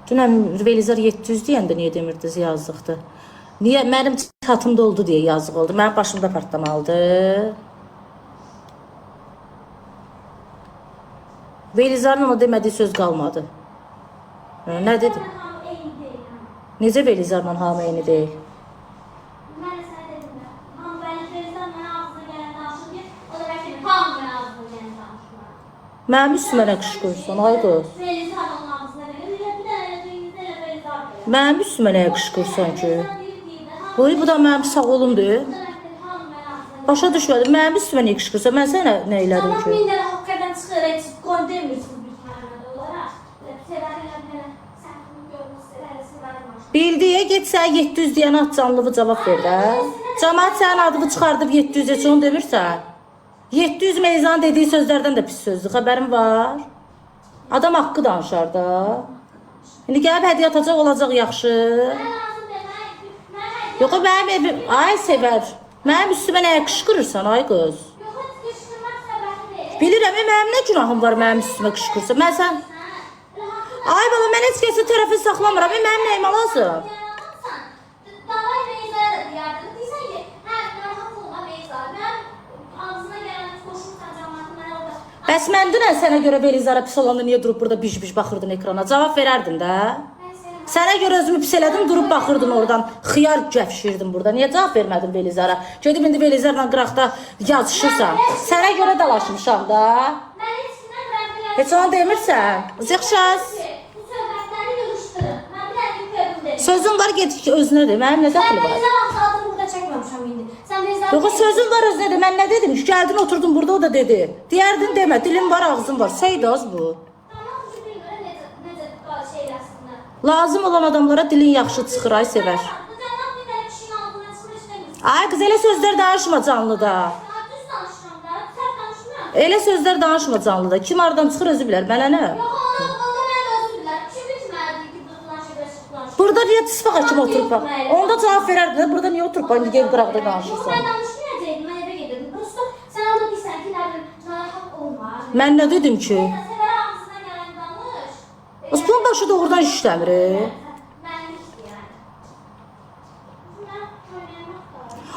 Dünən Velizar 700 deyəndə niyə demirdiniz yazdıqdı? Niyə mənim çatımda oldu deyə yazıq oldu. Mənim başımda partlamalıdı. Velizarın ona demədiyi söz qalmadı. Nə dedi? Necə Velizarla hamı eyni deyil? Mənim üstümə nə qışqırırsan, ay qız? Mənim üstümə nəyə qışqırırsan ki? Bu da mənim sağ olumdur. Başa düşmədim, mənim üstümə niyə qışqırırsan? Mən sənə nə elədim ki? Bildiyə get sən 700 deyən at canlığı cavab ver də. Cəmaət sənin adını çıxardıb 700 heç onu demirsən. 700 Meyzanın dediyi sözlərdən də pis sözdür, xəbərim var. Adam haqqı danışar da. İndi gəlib hədiyyə atacaq olacaq yaxşı. Yox, mənim evim... Ay Sevər, mənim üstümə nəyə qışqırırsan ay qız? Bilirəm, mənim nə günahım var mənim üstümə qışqırırsan? Mən sən... Ay bala, mən heç kəsin tərəfini saxlamıram, mənim nəyimə lazım? Bəs mən dünən sənə görə Velizara pis olanda niyə durub burada biş-biş baxırdın ekrana? Cavab verərdin də. Sənə görə özümü pis elədim, durub baxırdın oradan. Xiyar gəfşirdin burada. Niyə cavab vermədin Velizara? Gedib indi Velizarla qıraqda yazışırsan. Sənə görə dalaşmışam da. Heç onu demirsən. Zıxşaz. Sözün var, get özünə de. Mənim nə dəxli var? Yox, sözün var özünə de. Mən nə dedim? Gəldin, oturdun burada, o da dedi. Deyərdin demə. Dilin var, ağzın var. Seydi az bu. Lazım olan adamlara dilin yaxşı çıxır, ay Sevər. Ay qız, elə sözlər danışma canlıda. Elə sözlər danışma canlıda. Kim aradan çıxır özü bilər, mənə nə? Burada niyə tisfaqa kimi oturup bax? Onda cavab verərdin, burada niyə oturup bax? İndi gel qıraqda danışırsan. Mən nə dedim ki? Bunun başı doğrudan işləmir.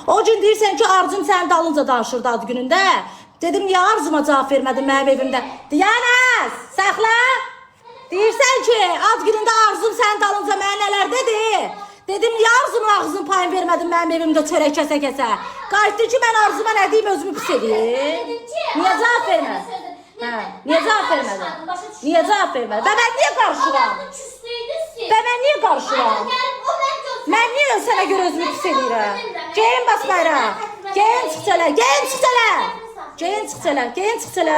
O gün deyirsən ki, Arzum sənin dalınca danışırdı ad günündə. Dedim, niyə Arzuma cavab vermədin mənim evimdə? Diyanəz, saxla. Deyirsən ki, ad günündə Arzum sənin dalınca mənə nələr dedi? Dedim, niyə Arzumun ağzının payını vermədin mənim evimdə çörək kəsə-kəsə? Qayıtdı ki, mən Arzuma nə deyim, özümü pis edeyim. Niyə cavab vermədin? Niyə cavab vermədin? Niyə cavab vermədin? Və mən niyə qarşıram? Və mən niyə qarşıram? Mən niyə sənə görə özümü pis edirəm? Geyin bas bayraq. Geyin çıx çələ, geyin çıx çələ. Geyin çıx çələ, geyin çıx çələ.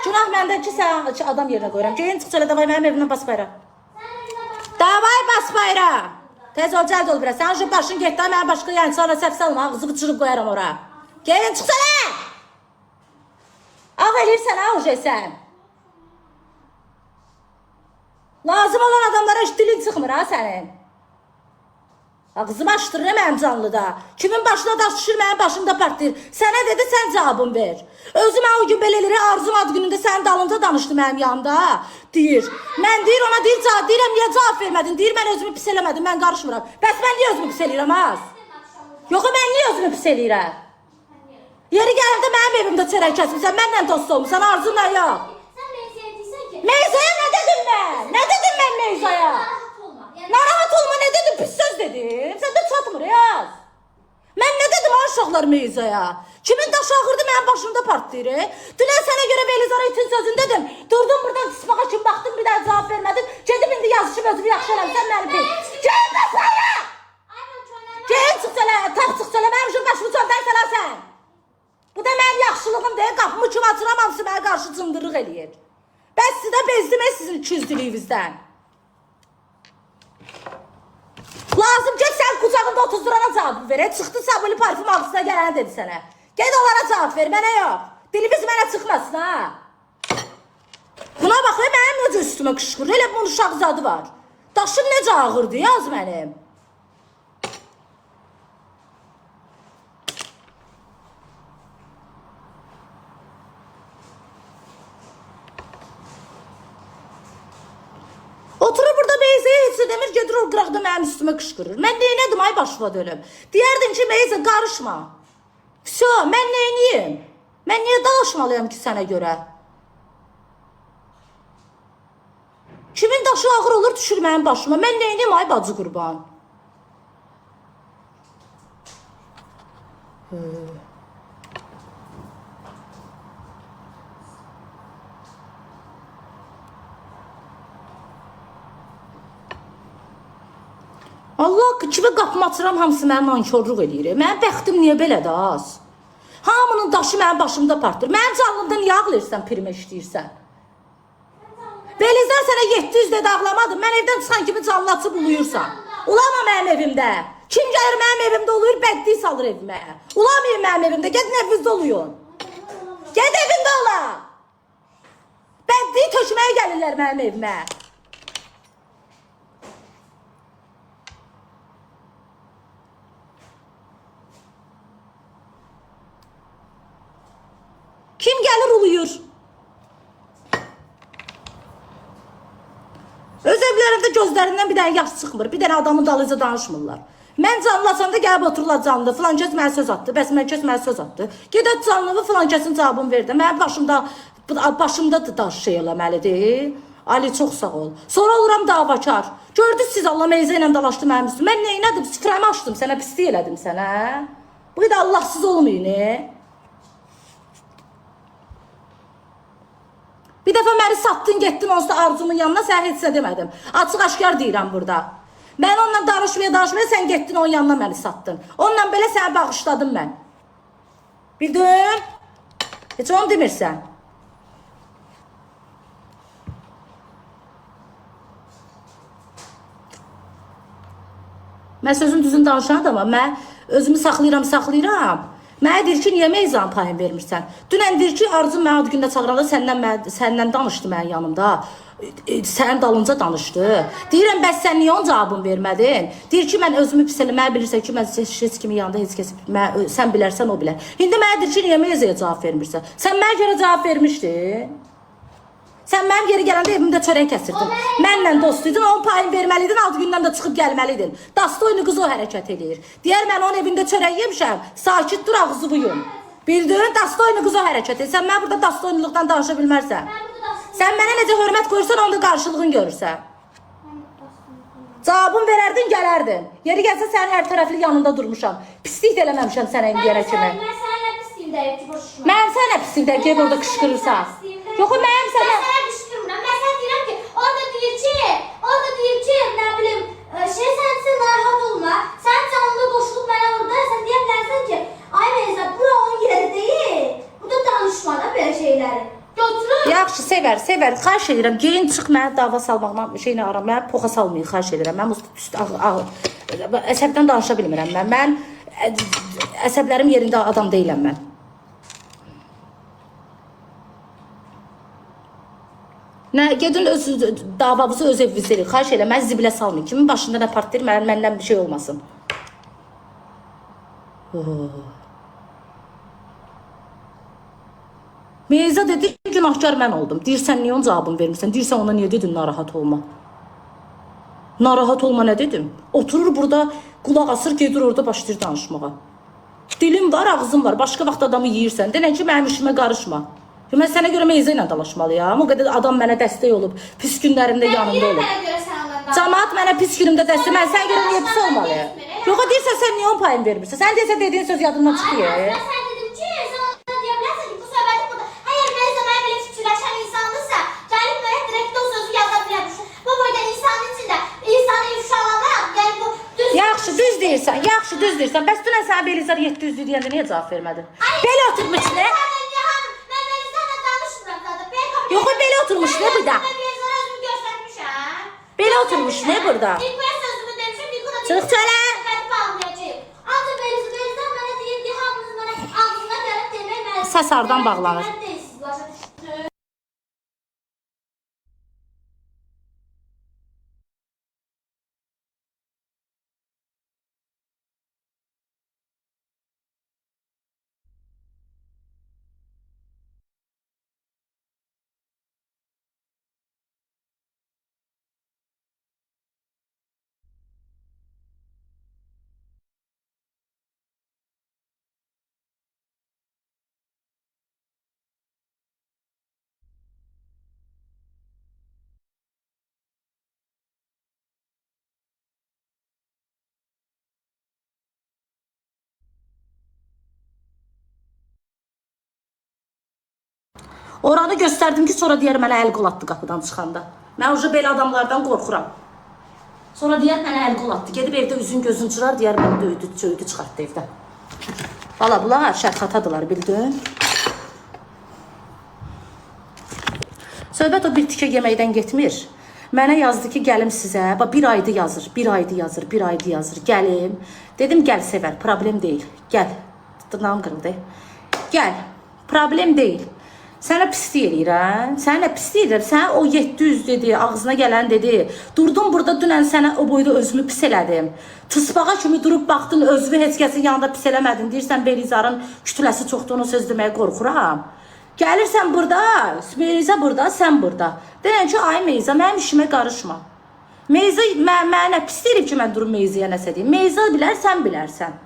Günah məndə ki, sən adam yerinə qoyuram. Geyin çıx çələ, davay mənim evimdən bas bayraq. Davay bas bayraq. Tez ol, cəld ol biraz. Sən şu başın getdə, mənim başqa yəni sonra səhv salma, ağzını çırıb qoyaram ora. Geyin çıx çələ. Ağ eləyirsən, ağ sən. Lazım olan adamlara hiç dilin çıxmır ha sənin. Ağzımı açdırır mənim canlıda. Kimin başına daş düşür, mənim başımda partlayır. Sənə dedi, sən cavabını ver. Özüm o gün belə eləyir, Arzum ad günündə sənin dalınca danışdı mənim yanımda. Deyir. Mən deyir, ona deyir, deyirəm, niyə cavab vermədin? Deyir, mən özümü pis eləmədim, mən qarışmıram. Bəs mən niyə özümü pis eləyirəm az? Yox, mən niyə özümü pis eləyirəm? Yeri gəlində mənim evimdə çörək kəsmirsən, mənlə dost olmuşsan, Arzumla yox. Meyzaya nə dedim mən? Nə dedim mən Meyzaya? Narahat olma, nə dedim? Pis söz dedim. Sən də çatmır, yaz. Mən nə dedim aşağılar Meyzaya? Kimin daşı ağırdı mənim başımda partlayır? Dünən sənə görə Velizara itin sözünü dedim. Durdum buradan tisbağa kimi baxdım, bir daha cavab vermədin. Gedib indi yazışıb özümü yaxşı eləmsən mənim pis. Gelin də sonra! Gelin çıx çələ, tax çıx çələ, mənim üçün başımı çöldən sələsən. Bu da mənim yaxşılığım deyil, qapımı kim açıram, hamısı mənə qarşı cındırlıq eləyir. Bəs sizə bezdim sizin ikiyüzlülüyünüzdən. Lazım ki, sən kucağında 30 lirana cavab ver. Çıxdı sabunlu parfüm ağzına gələni dedi sənə. Ged onlara cavab ver, mənə yox. Dilimiz mənə çıxmasın ha. Buna bax, mənim necə üstümə qışqırır, elə bunun uşaq zadı var. Daşım necə ağırdı, yaz mənim. Oturur burada Beyzəyə heç demir, gedir o qıraqda mənim üstümə qışqırır. Mən neynədim ay başıma dönüm? Deyərdim ki, Meyza qarışma. Vso, mən neyniyim? Mən niyə dalaşmalıyam ki sənə görə? Kimin daşı ağır olur düşür mənim başıma? Mən neyniyim ay bacı qurban? Allah kimi qapımı açıram, hamısı mənim nankörlük eləyir. Mənim bəxtim niyə belədir az? Hamının daşı mənim başımda partır. Mənim canlımda niyə ağlayırsan, primə işləyirsən? Belizdən sənə 700 də ağlamadım. Mən evdən çıxan kimi canlı açıb uluyursan. Ulama mənim evimdə. Kim gəlir mənim evimdə uluyur, bəddiyi salır evimə. Ulamayın mənim evimdə, gedin evinizdə uluyun. Ged evində ula. Bəddiyi tökməyə gəlirlər mənim evimə. Kim gəlir uluyur? Öz evlərində gözlərindən bir dənə yaş çıxmır. Bir dənə adamın dalınca danışmırlar. Mən canlasanda gəlib otururlar canlı. Filan kəs mənə söz atdı. Bəs mən kəs mənə söz atdı. Gedək canlığı filan kəsin cavabını verdi. Mənim başımda da şey eləməlidir. Ali çox sağ ol. Sonra oluram davakar. Gördünüz siz Allah Meyza ilə dalaşdı mənim üstüm. Mən neynədim? Süfrəmi açdım sənə, pislik elədim sənə. Bu da Allahsız olmayın. Bir dəfə məni satdın, getdin onsuz da Arzumun yanına, sən heç nə demədim. Açıq aşkar deyirəm burada. Mən onunla danışmaya, sən getdin onun yanına məni satdın. Onunla belə səni bağışladım mən. Bildin? Heç onu demirsən. Mən sözün düzün danışan adamam. Mən özümü saxlayıram. Mənə deyir ki, niyə Meyzanın payını vermirsən? Dünən deyir ki, Arzu mənə ad gündə çağıranda səndən danışdı mənim yanımda. Sənin dalınca danışdı. Deyirəm, bəs sən niyə onun cavabını vermədin? Deyir ki, mən özümü pis eləmə, bilirsən ki, mən heç kimin yanında heç kəs, sən bilərsən, o bilər. İndi mənə deyir ki, niyə Meyzaya cavab vermirsən? Sən mənə görə cavab vermişdin. Sən mənim yeri gələndə evimdə çörək kəsirdin. Mənlə dostuydun, onun payını verməliydin, ad gündən də çıxıb gəlməliydin. Dastoyunu qız o hərəkət edir. Deyər, mən onun evində çörək yemişəm, sakit dur, ağzını yum. Bildin, Dastoyunu qız o hərəkət edir. Sən mən burada Dastoyunluqdan danışa bilmərsən. Sən mənə necə hörmət qoyursan, onda qarşılığını görürsən. Cavabını verərdin, gələrdin. Yeri gəlsə sənin hər tərəfli yanında durmuşam. Pislik də eləməmişəm sənə indiyənə kimi. Mən sənə pisliyim deyib ki, boşuna. Mən sənə pisliyim deyib ki, burada qışqırırsan. Yox, mənim sənə... Mən sənə qışqırmıram. Mən sənə deyirəm ki, orada deyir ki, nə bilim, sən narahat olma. Sən canında qoşulub mənə orada, sən deyə bilərsən ki, ay Meyza, bura onun yeri deyil. Burada danışma da belə şeyləri. Götürün. Yaxşı, sevər. Xahiş edirəm, geyin çıx mənə dava salmaqla şeyini aram. Mənə poxa salmayın, xahiş edirəm. Mən əsəbdən danışa bilmirəm. Mən əsəblərim yerində adam deyiləm mən. Nə, gedin davamızı öz evinizdə eləyin. Xahiş edirəm, mən zibilə salmayın. Kimin başında nə partlayır, məndən bir şey olmasın. Meyza dedi, günahkar mən oldum. Deyirsən, niyə onun cavabını vermirsən? Deyirsən, ona niyə dedin, narahat olma? Narahat olma nə dedim? Oturur burada, qulaq asır, gedir orada başlayır danışmağa. Dilim var, ağzım var. Başqa vaxt adamı yeyirsən. Denən ki, mənim işimə qarışma. Mən sənə görə Meyza ilə dalaşmalıyam. O qədər adam mənə dəstək olub, pis günlərimdə yanımda olub. Camaat mənə pis günümdə dəstək, mən sənə görə niyə pis olmalıyam? Yox, deyirsən, sən niyə onun payını vermirsən? Sən deyirsən, dediyin söz yadından çıxıyor. Mən sənə dedim ki, sən ona deyə bilərsən ki, bu söhbəti burada. Əgər Meyza mənə belə fikirləşən insandırsa, gəlib mənə direkt o sözü yaza bilərmiş. Bu boyda insanın içində insanı ifşalamaq, yəni bu düz... Yaxşı, düz deyirsən. Bəs dünən sənə Belizar 700 deyəndə niyə cavab vermədin? Belə oturmuş nə? Yox, belə oturmuş nə burada? Belə oturmuş nə burada? Çıx çölə! Səs hardan bağlanır? Oranı göstərdim ki, sonra deyər mənə əl qol atdı qapıdan çıxanda. Mən uca belə adamlardan qorxuram. Sonra deyər mənə əl qol atdı. Gedib evdə üzün gözün çırar, deyər məni döydü, çıxartdı evdən. Valla bunlar şərxatadılar, bildin? Söhbət o bir tikə yeməkdən getmir. Mənə yazdı ki, gəlim sizə. Bir aydı yazır, bir aydı yazır, bir aydı yazır. Gəlim. Dedim, gəl Sevər, problem deyil. Gəl. Dırnağım qırıldı. Gəl. Problem deyil. Sənə pislik eləyirəm. Sənə pislik eləyirəm. Sənə o 700 dedi, ağzına gələn dedi. Durdum burada dünən sənə o boyda özümü pis elədim. Tısbağa kimi durub baxdın, özünü heç kəsin yanında pis eləmədin. Deyirsən, Belizarın kütləsi çoxdur, onu söz deməyə qorxuram. Gəlirsən burada, Beliza burada, sən burada. Deyən ki, ay Meyza, mənim işimə qarışma. Meyza, mənə pis deyirəm ki, mən durum Meyzaya nəsə deyim. Meyza bilər, sən bilərsən.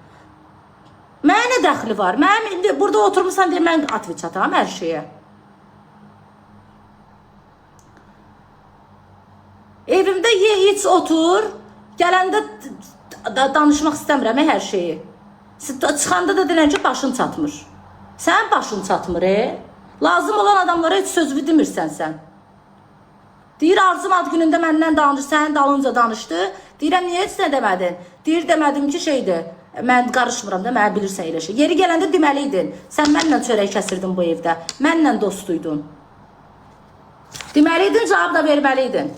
Mənə nə dəxli var? Mənim burada oturmuşsan deyə mən atvi çataram hər şeyə. Evimdə ye, iç, otur. Gələndə danışmaq istəmirəm hər şeyi. Çıxanda da denən ki, başın çatmır. Sən başın çatmır, Lazım olan adamlara heç sözü demirsən sən. Deyir, Arzum ad günündə məndən danışdı, sənin dalınca danışdı. Deyirəm, niyə heç nə demədin? Deyir, demədim ki, şeydir. Mən qarışmıram da, mənə bilirsən elə şey. Yeri gələndə deməliydin. Sən mənlə çörək kəsirdin bu evdə. Mənlə dostuydun. Deməliydin, cavab da verməliydin.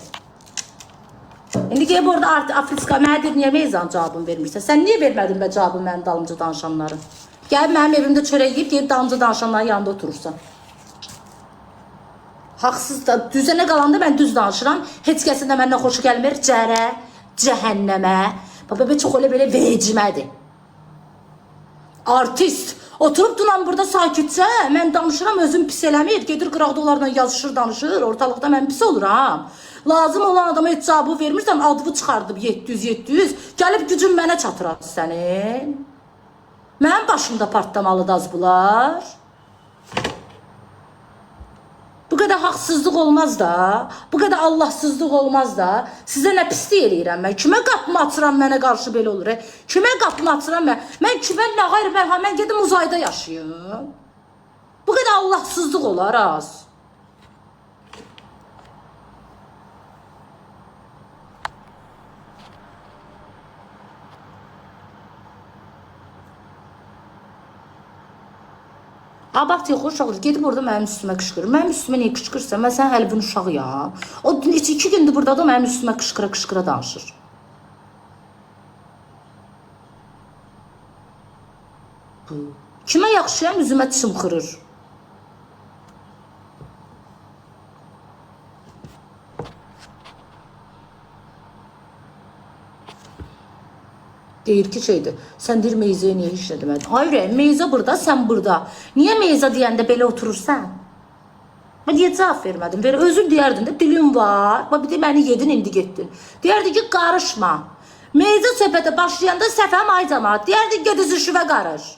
İndi gəlib orada Afriska mənə deyir, niyə Meyzan cavabını vermirsən? Sən niyə vermədin bə cavabı mənim dalımca danışanların? Gəlib mənim evimdə çörək yiyib, deyib dalımca danışanların yanında oturursan. Haqsız da, düzənə qalanda mən düz danışıram. Heç kəsin də məndən xoşu gəlmir. Cərə, cəhənnəmə. Baba çox elə belə vecimədir. Artist. Oturup duran burada sakitcə, mən danışıram, özüm pis eləmir. Gedir qıraqda onlarla yazışır, danışır. Ortalıqda mən pis oluram. Lazım olan adama heç cavabı vermirsən, adını çıxardıb 700. Gəlib gücün mənə çatırar sənin. Mənim başımda partlamalıdır az bunlar. Bu qədər haqsızlıq olmaz da, bu qədər Allahsızlıq olmaz da. Sizə nə pislik eləyirəm mən? Kimə qapımı açıram mənə qarşı belə olur? Kimə qapımı açıram mən? Mən kimə nə qayır mən gedim uzayda yaşayım. Bu qədər Allahsızlıq olar az. Abart yox, uşaq olur. Gedib orada mənim üstümə qışqırır. Mənim üstümə niyə qışqırırsa? Mən sənin əlbin uşağıyam. O 2 gündür burada da mənim üstümə qışqıra danışır. Kimə yaxşıyam, üzümə çımxırır. Deyir ki şeydir, sən deyir Meyzəyə niyə heç nə demədin? Hayır, Meyzə burada, sən burada. Niyə Meyzə deyəndə belə oturursan? Mən niyə cavab vermədim? Özün deyərdin də, dilim var. Bir de məni yedin, indi getdin. Deyərdi ki, qarışma. Meyzə söhbətə başlayanda səfəm ay cəmaat. Deyərdi, gediz işivə qarış.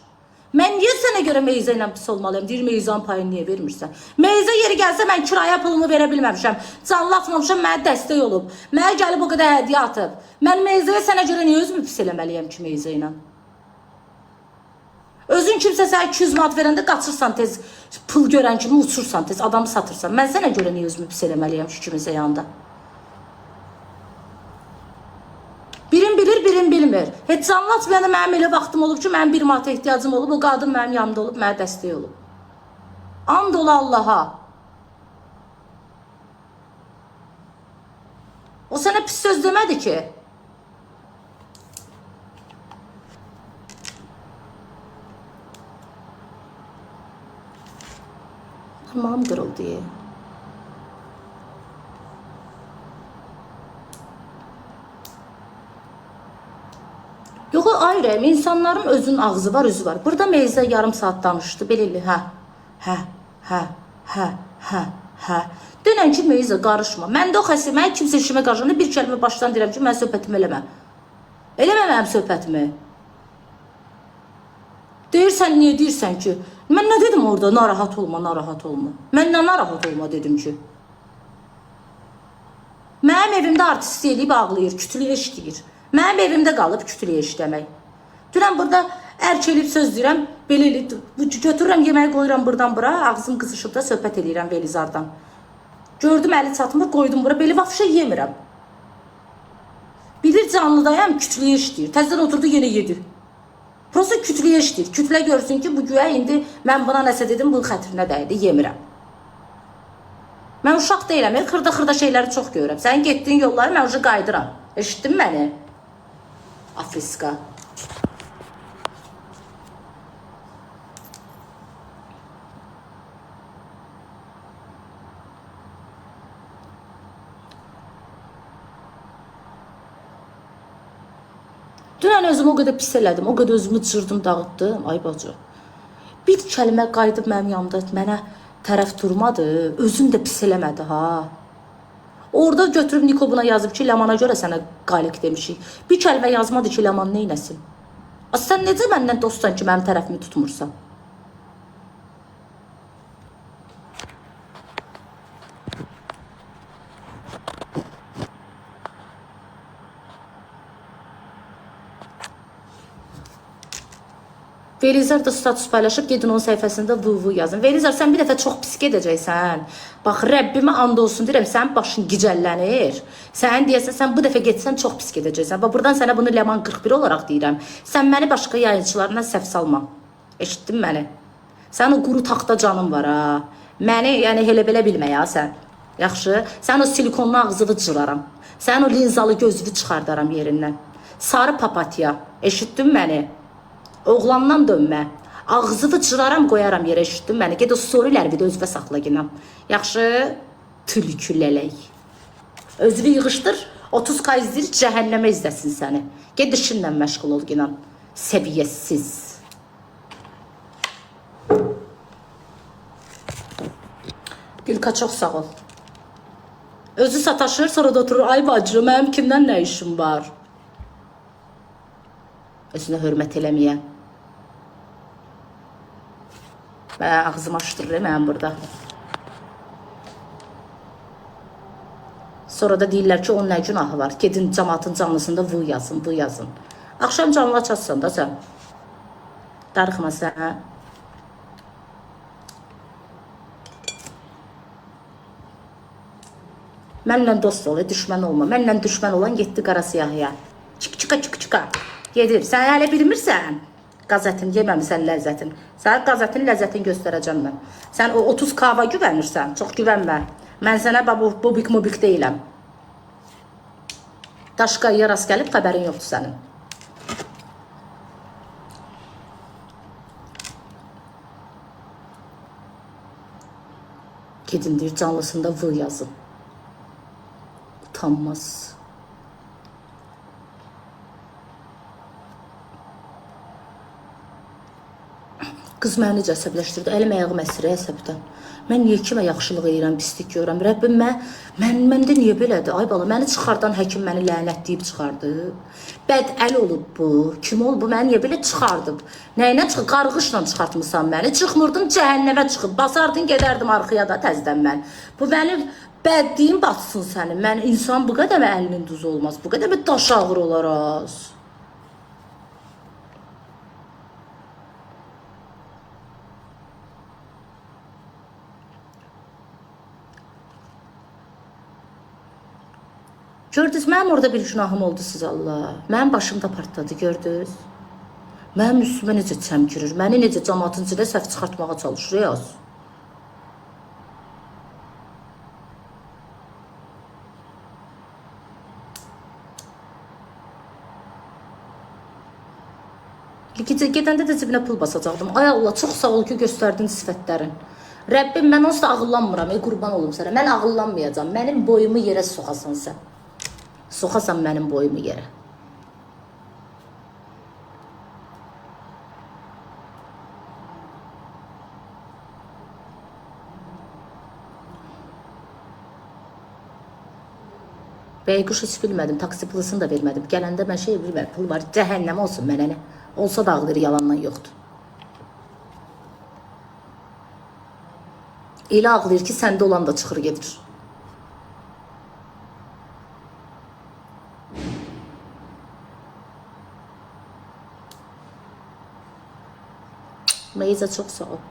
Mən niyə sənə görə Meyzə ilə pis olmalıyım? Deyir, Meyzənin payını niyə vermirsən? Meyzə yeri gəlsə mən kiraya pulumu verə bilməmişəm. Canlı atmamışam, mənə dəstək olub. Mənə gəlib o qədər hədiyyə atıb. Mən Meyzəyə sənə görə niyə özümü pis eləməliyəm ki Meyzə ilə? Özün kimsə sənə 200 manat verəndə qaçırsan tez, pul görən kimi uçursan tez, adamı satırsan. Mən sənə görə niyə özümü pis eləməliyəm ki kimisə yanında? Birim bilir, birim bilmir. Heç canlı açmayanda mənim elə vaxtım olub ki, mənim 1 manata ehtiyacım olub, o qadın mənim yanımda olub, mənə dəstək olub. And ola Allaha. O sənə pis söz demədi ki. Tamam qırıldı. Yox, ayrı, insanların özünün ağzı var, üzü var. Burada Meyzə yarım saat danışdı, belirli, hə. Dönən ki, Meyzə qarışma. Mən də o xəsi, mən kimsə işimə qarışanda bir kəlmə başdan deyirəm ki, mən söhbətimi eləmə. Eləmə mənim söhbətimi. Deyirsən, niyə deyirsən ki? Mən nə dedim orada? Narahat olma, narahat olma. Mən nə narahat olma dedim ki? Mənim evimdə artist eləyib ağlayır, kütülüyə işləyir. Mənim evimdə qalıb kütülüyə işləmək. Dünən burada Ərk elib söz deyirəm, belə elib, götürürəm yeməyi qoyuram buradan bura, ağzım qızışıb da söhbət eləyirəm Belizardan. Gördüm əli çatmır, qoydum bura, belə vafşa yemirəm. Bilir canlıdayam, kütləyə işləyir. Təzədən oturdu, yenə yedi. Prosta kütləyə işləyir. Kütlə görsün ki, bu güya indi mən buna nəsə dedim, bunun xətrinə dəydi, yemirəm. Mən uşaq deyiləm, xırda-xırda şeyləri çox görürəm. Sənin getdiyin yolları mən uca qaydıram. Eşitdin məni? Afriska. Dünən özümü o qədər pis elədim, o qədər özümü cırdım, dağıtdım. Ay bacı, bir kəlmə qayıdıb mənim yanımda mənə tərəf durmadı, özün də pis eləmədi ha. Orada götürüb Niko buna yazıb ki, Ləmana görə sənə qaliq demişik. Bir kəlmə yazmadı ki, Ləman neynəsin? Sən necə məndən dostsan ki, mənim tərəfimi tutmursan? Velizar da status paylaşıb, gedin onun səhifəsində vuvu yazın. Velizar, sən bir dəfə çox pis gedəcəksən. Bax, Rəbbimə and olsun deyirəm, sənin başın gicəllənir. Sən deyəsən, sən bu dəfə getsən çox pis gedəcəksən. Bax, buradan sənə bunu Ləman 41 olaraq deyirəm. Sən məni başqa yayıncılarına səhv salma. Eşitdin məni? Sən o quru taxta canın var ha. Məni, yəni elə-belə bilmə ya sən. Yaxşı, sən o silikonlu ağzını cıraram. Sən o linzalı gözünü çıxardaram yerindən. Sarı papatya, eşitdin məni? Oğlandan dönmə. Ağzını cıraram, qoyaram yerə, eşitdin məni? Ged o storyləri bir də özvə saxla ginam. Yaxşı? Tülkülələk. Özünü yığışdır, 30K izləyir, cəhənnəmə izləsin səni. Ged işinlə məşğul ol ginam. Səviyyəsiz. Gülka, çox sağ ol. Özü sataşır, sonra da oturur. Ay bacı, mənim kimdən nə işim var? Özünə hörmət eləməyə. Mən ağzımı açdırır mənim burada. Sonra da deyirlər ki, onun nə günahı var? Gedin cəmatın canlısında vu yazın, bu yazın. Axşam canlı açarsan da sən. Darıxma sən. Mənlə dost ol, düşmən olma. Mənlə düşmən olan getdi qara siyahıya. Çık-çıka. Gedir. Sən hələ bilmirsən. Qazetin yeməmisən ləzzətin. Sən qazetin ləzzətini göstərəcəm mən. Sən o 30K-va güvənirsən. Çox güvənmə. Mən sənə bobik deyiləm. Daşqayıya rast gəlib xəbərin yoxdur sənin. Gedin deyir, canlısında V yazın. Utanmaz. Qız məni necə əsəbləşdirdi, əlim ayağım əsirə əsəbdən. Mən niyə kimə yaxşılıq edirəm, pislik görürəm? Rəbbim, məndə niyə belədir? Ay bala, məni çıxardan həkim məni lənətləyib çıxardı. Bəd əl olub bu. Kim olub bu? Məni niyə belə çıxardıb? Nəyinə çıxıb? Qarğışla çıxartmısan məni. Çıxmırdım, cəhənnəmə çıxıb. Basardın, gedərdim arxaya da təzdən mən. Bu mənim bədliyim batsın sənin. Mən insan bu qədər mi əlinin duzu olmaz? Bu qədər mi daş ağır olaraq? Gördünüz, mənim orada bir günahım oldu siz Allah. Mənim başımda partladı, gördünüz. Mənim üstümə necə çəmkirir, məni necə cəmatın içində səhv çıxartmağa çalışır, yaz. Gedəndə də cibinə pul basacaqdım. Ay Allah, çox sağ ol ki, göstərdin sifətlərin. Rəbbim, mən onsuz da ağıllanmıram, qurban olum sənə. Mən ağıllanmayacağım, mənim boyumu yerə soxasan sən. Soxasan mənim boyumu yerə. Bəyquş heç bilmədim, taksi pulsunu da vermədim. Gələndə mən şey bilmədim, pul var, cəhənnəm olsun mənə nə. Olsa da ağlayır, yalandan yoxdur. Elə ağlayır ki, səndə olan da çıxır gedir. Meyza çox sağ ol.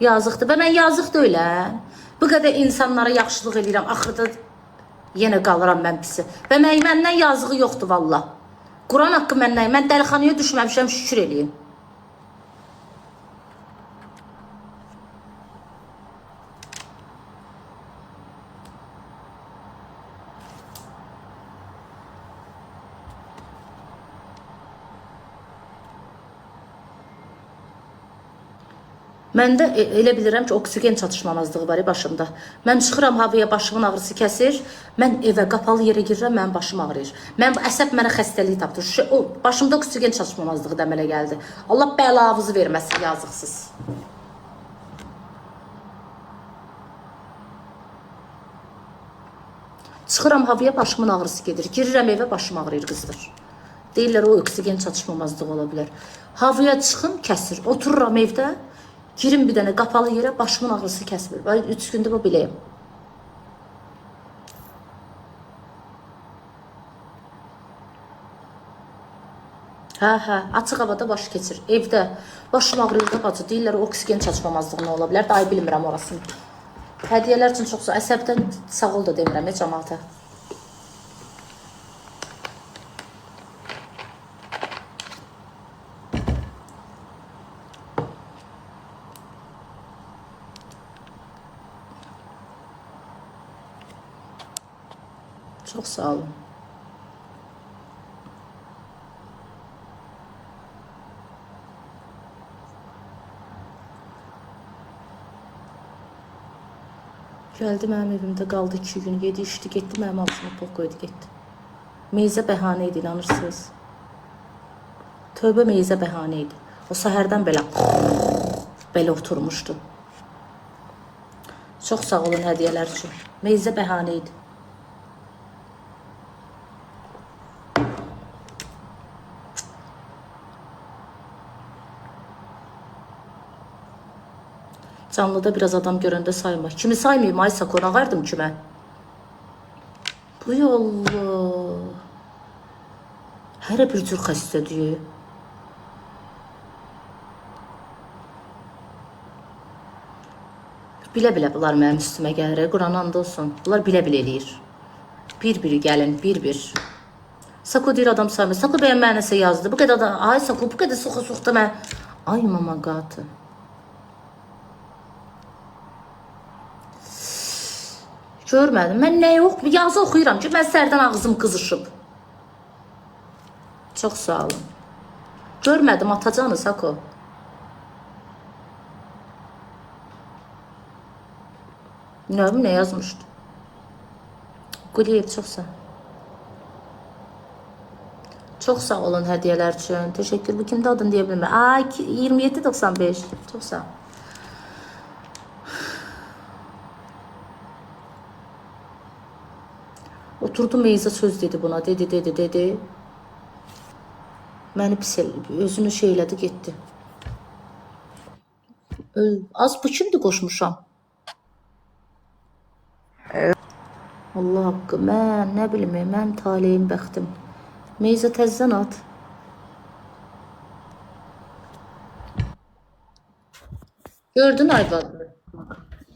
Yazıqdır. Və mən yazıq deyiləm. Bu qədər insanlara yaxşılıq edirəm. Axırda yenə qalıram mən pisi. Və məndən yazığı yoxdur valla. Quran haqqı məndən. Mən dəlixanaya düşməmişəm, şükür eləyim. Məndə elə bilirəm ki, oksigen çatışmamazlığı var başımda. Mən çıxıram havaya, başımın ağrısı kəsir. Mən evə qapalı yerə girirəm, mənim başım ağrıyır. Mən əsəb mənə xəstəliyi tapdı. Başımda oksigen çatışmamazlığı da əmələ gəldi. Allah bəlavızı verməsin, yazıqsız. Çıxıram havaya, başımın ağrısı gedir. Girirəm evə, başım ağrıyır, qızdır. Deyirlər o oksigen çatışmamazlığı ola bilər. Havaya çıxım, kəsir. Otururam evdə. Girim bir dənə qapalı yerə, başımın ağrısı kəsmir. 3 gündür bu biləyim. Hə, açıq havada baş keçir. Evdə başım ağrıyır da bacı. Deyirlər oksigen çatışmamazlığı nə ola bilər. Daha bilmirəm orasını. Hədiyyələr üçün çox sağ. Əsəbdən sağ ol da demirəm cəmaata. Çok sağ olun. Geldi mənim evimdə qaldı 2 gün, yedi içdi, getdi mənim ağzıma pul qoydu, getdi. Meyzə bəhanə idi, inanırsınız. Tövbə meyzə bəhanə idi. O səhərdən belə oturmuşdu. Çox sağ olun hədiyyələr üçün. Meyzə bəhanə idi. Canlıda biraz adam görəndə sayma. Kimi saymayayım, aysa qonağardım kimə? Bu yollu. Hərə bir cür xəstədir. Bilə-bilə bunlar mənim üstümə gəlir. Quran and olsun. Bunlar bilə-bilə eləyir. Bir-biri gəlin, bir-bir. Sako deyir adam saymır. Sako bəyən mənə nəsə yazdı. Bu qədər adam, ay Sako, bu qədər soxa-soxda mən. Ay mama qatı. Görmədim. Mən nə yox, yazı oxuyuram ki, mən sərdən ağzım qızışıb. Çox sağ olun. Görmədim, atacanı Sako. Ne yazmışdı? Quliyev, çox sağ. Çox sağ olun hədiyyələr üçün. Teşekkür. Bu kimdə adını deyə bilməm. Ay, 27.95. Çox sağ. Oturdu Meyza söz dedi buna. Dedi. Məni pis özünü şeylədi, getdi. Az bu kimdir qoşmuşam? Allah haqqı, mən nə bilim, mən taleyim, bəxtim. Meyza təzdən at. Gördün Ayvadını?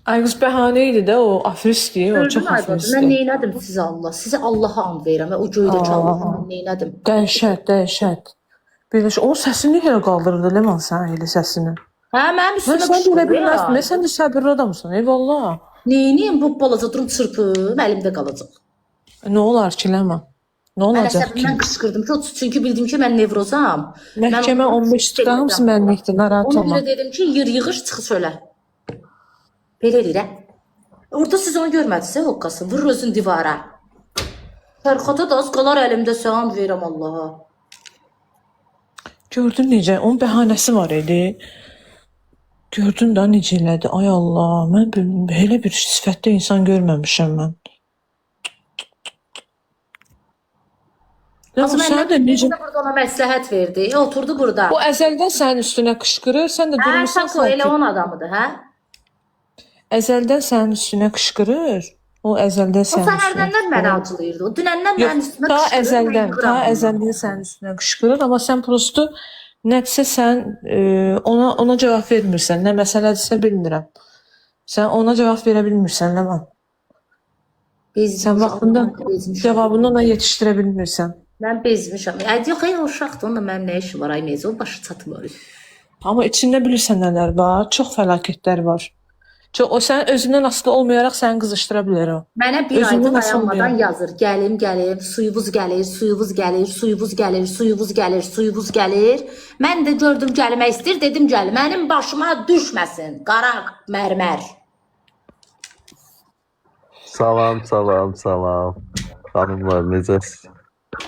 Ay qız bəhanə idi də o, afrisdir, o çox Gördün Ayvadını? Mən afrisdir. neynədim sizə Allah? Sizə Allaha and verirəm və o göydə çaldım. Mən neynədim? Dəhşət. Birləş, o səsini elə qaldırırdı, Leman sən elə səsini. Hə, mənim Mən üstümə sən qışqırdı görə bilməzsin, ya. sən də səbirli adamsan, eyvallah. Neyniyim bu balaca durum çırpım, əlimdə qalacaq. Nə olar ki, Leman? Nə Mən olacaq ki? əsəbimdən qışqırdım ki, çünki bildim ki, mən nevrozam. Məhkəmə 15 çıxar mısın mənlikdir, narahat Ona olma. görə dedim ki, yığış çıx çölə. Belə eləyirəm. Orada siz onu görmədiniz, hoqqası, vurur özün divara. Fərxata da az qalar əlimdə sən verirəm Allaha. Gördün necə, onun bəhanəsi var idi. Gördün də necə elədi, ay Allah, mən belə bir sifətdə insan görməmişəm mən. Azı Sən də məndən necə... burada ona məsləhət verdi. Oturdu burada. Bu əzəldən sənin üstünə qışqırır, sən də Hə, durmuşsan Sako elə sanki. onun adamıdır, hə? Əzəldən sənin üstünə qışqırır. O əzəldən O sənin üstünə səhərdən mənə acılıyırdı. O dünəndən mənim Yox, üstümə ta qışqırır. əzəldən sənin üstünə qışqırır, amma sən prosto Nədirsə sən ona cavab vermirsən. Nə məsələdirsə bilmirəm. Sən ona cavab verə bilmirsən, Ləman. Sən vaxtında cavabını ona yetişdirə bilmirsən. Mən bezmişəm. Yox, uşaqdır, onunla mənim nə işim var, ay Meyzo, başı çatmır. Amma içində bilirsən nələr var? Çox fəlakətlər var. O sənin özündən asılı olmayaraq səni qızışdıra bilər o. Mənə bir Özündən aydır asılı dayanmadan olmayaraq. yazır. Gəlim, suyumuz gəlir, suyumuz gəlir, suyumuz gəlir, suyumuz gəlir, suyumuz gəlir. Mən də gördüm gəlmək istir, dedim gəl. Mənim başıma düşməsin. Qara mərmər. Salam, salam, salam. Xanımlar, necəsiz?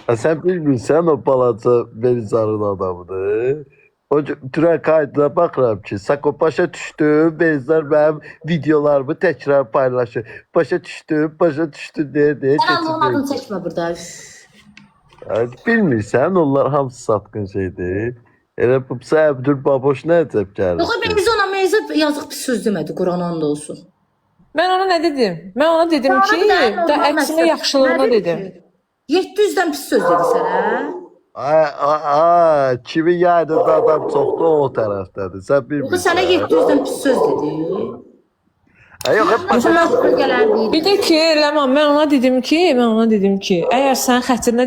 Sən bilmirsən o balaca Belizarın adamıdır. O türə kaydına baxıram ki, Sako başa düşdüm, Belizar mənim videolarımı təkrar paylaşır. Başa düşdüm deyə Sən Allahın adını çəkmə burada. Bilmirsən, onlar hamısı satqın şeydir. Elə bu Əbdül Baboş nə əcəb gəlir? Yox, biz ona Meyzo yazıq bir söz demədi, Quran and olsun. Mən ona nə dedim? Mən ona dedim ki, da əksinə yaxşılığına dedim. 700-dən pis söz dedi sənə. Kimin yayında adam çoxdur o tərəfdədir. Sən Yox, bilmirsən. sənə 700-dən pis söz dedi. Yox, hep Bir də ki, Ləman, mən ona dedim ki, əgər sən xətrinə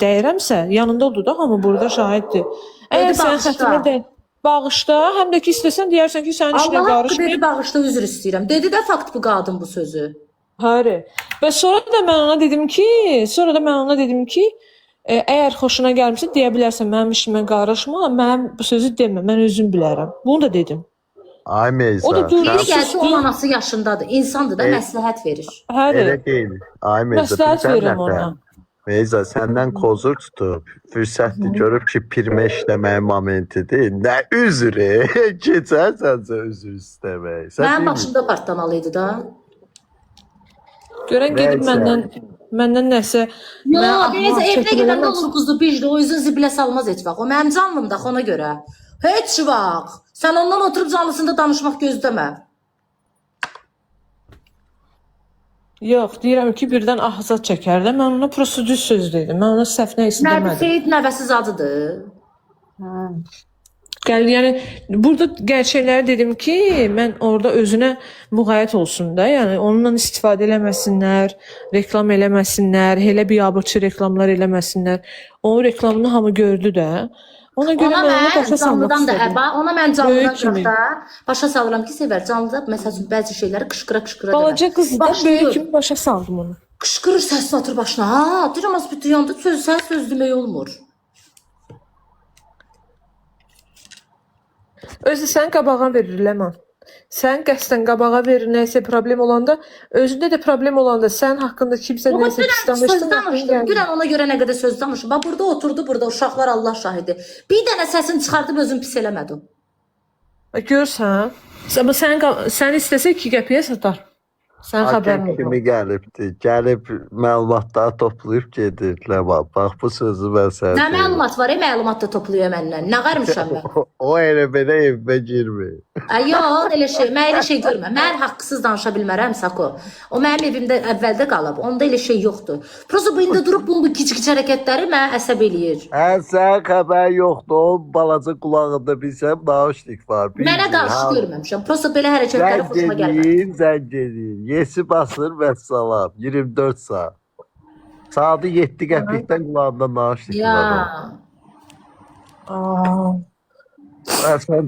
dəyirəmsə, yanında oldu da hamı burada şahiddir. Əgər sən xətrinə bağışla, həm də ki istəsən deyərsən ki, sənin işinə Allah haqqı qarışmayıb. dedi, bağışla, üzr istəyirəm. Dedi də fakt bu qadın bu sözü. Həri. Və sonra da mən ona dedim ki, əgər xoşuna gəlmirsə deyə bilərsən, mənim işimə qarışma, mənim bu sözü demə, mən özüm bilərəm. Bunu da dedim. Ay Meyza. O da durdu. Biri gəlsə onun anası yaşındadır, insandır da məsləhət verir. Həri. Elə deyil. Ay Meyza. Məsləhət bilirsən verirəm nəsə? ona. Meyza, səndən kozur tutub, fürsətli görüb ki, pirmə işləməyin momentidir. Nə üzrü? Keçərsənsə üzr istəmək. Mənim başımda partlamalıydı da. Görən gedib məndən nəsə Yox, neysə, evdə gedəndə olur quzlu bicdə, o üzün zibilə salmaz heç vaxt. O mənim canlımda ona görə. Heç vaxt. Sən ondan oturub canlısında danışmaq gözləmə. Yox, deyirəm ki, birdən ahzat çəkər də. Mən ona prosto düz söz dedim. Mən ona səhv nə isə Nəbi demədim. Seyid nəvəsi zadıdır. Yəni burada gerçəkləri dedim ki, mən orada özünə müğayyət olsun da, yəni onunla istifadə eləməsinlər, reklam eləməsinlər, elə biabırçı reklamlar eləməsinlər. Onun reklamını hamı gördü də. Ona görə Ona mən ona mən başa salmaq canlıdan da istədim. əba, ona mən canlıdan Böyük kimi. qıraqda başa salıram ki, sevər. Canlıda məsələn bəzi şeyləri qışqıra Balaca qız da Başlayır. böyük kimi başa saldım onu. Qışqırır səsini atır başına. Ha, deyirəm az bütün yanda sən söz demək olmur. Özü sən qabağa verir Ləman. Sən qəsdən qabağa verir, nəsə problem olanda, özündə də problem olanda sən haqqında kimsə Yox, nəsə pis danışsa, dünən ona görə nə qədər söz danışdım. Bax burada oturdu, burada uşaqlar Allah şahidi. Bir dənə səsini çıxardıb özün pis eləmədim. Görsən, amma sən istəsə 2 qəpiyə satar. Sən xəbərin Hakim olur. kimi gəlibdi. Gəlib məlumatları toplayıb gedir. Ləman, bax bu sözü mən sənə Nə deyim. məlumat var, məlumat da toplayır məndən. Nə qarmışam mən? O elə belə evimə girmir. Yox, mən elə şey görmürəm. Mən haqqsız danışa bilmərəm Sako. O mənim evimdə əvvəldə qalıb. Onda elə şey yoxdur. Prosta bu indi durub bu kiç-kiç hərəkətləri mənə əsəb eləyir. Sən xəbər yoxdur. O balaca qulağında bilsəm nauşnik var. Mənə qarşı görməmişəm. Prosta belə hərəkətləri xoşuma gəlmir. Zəng edin. Yesi basır və salam. 24 saat. Saatı 7 qəpikdən qulağında nauşnik var.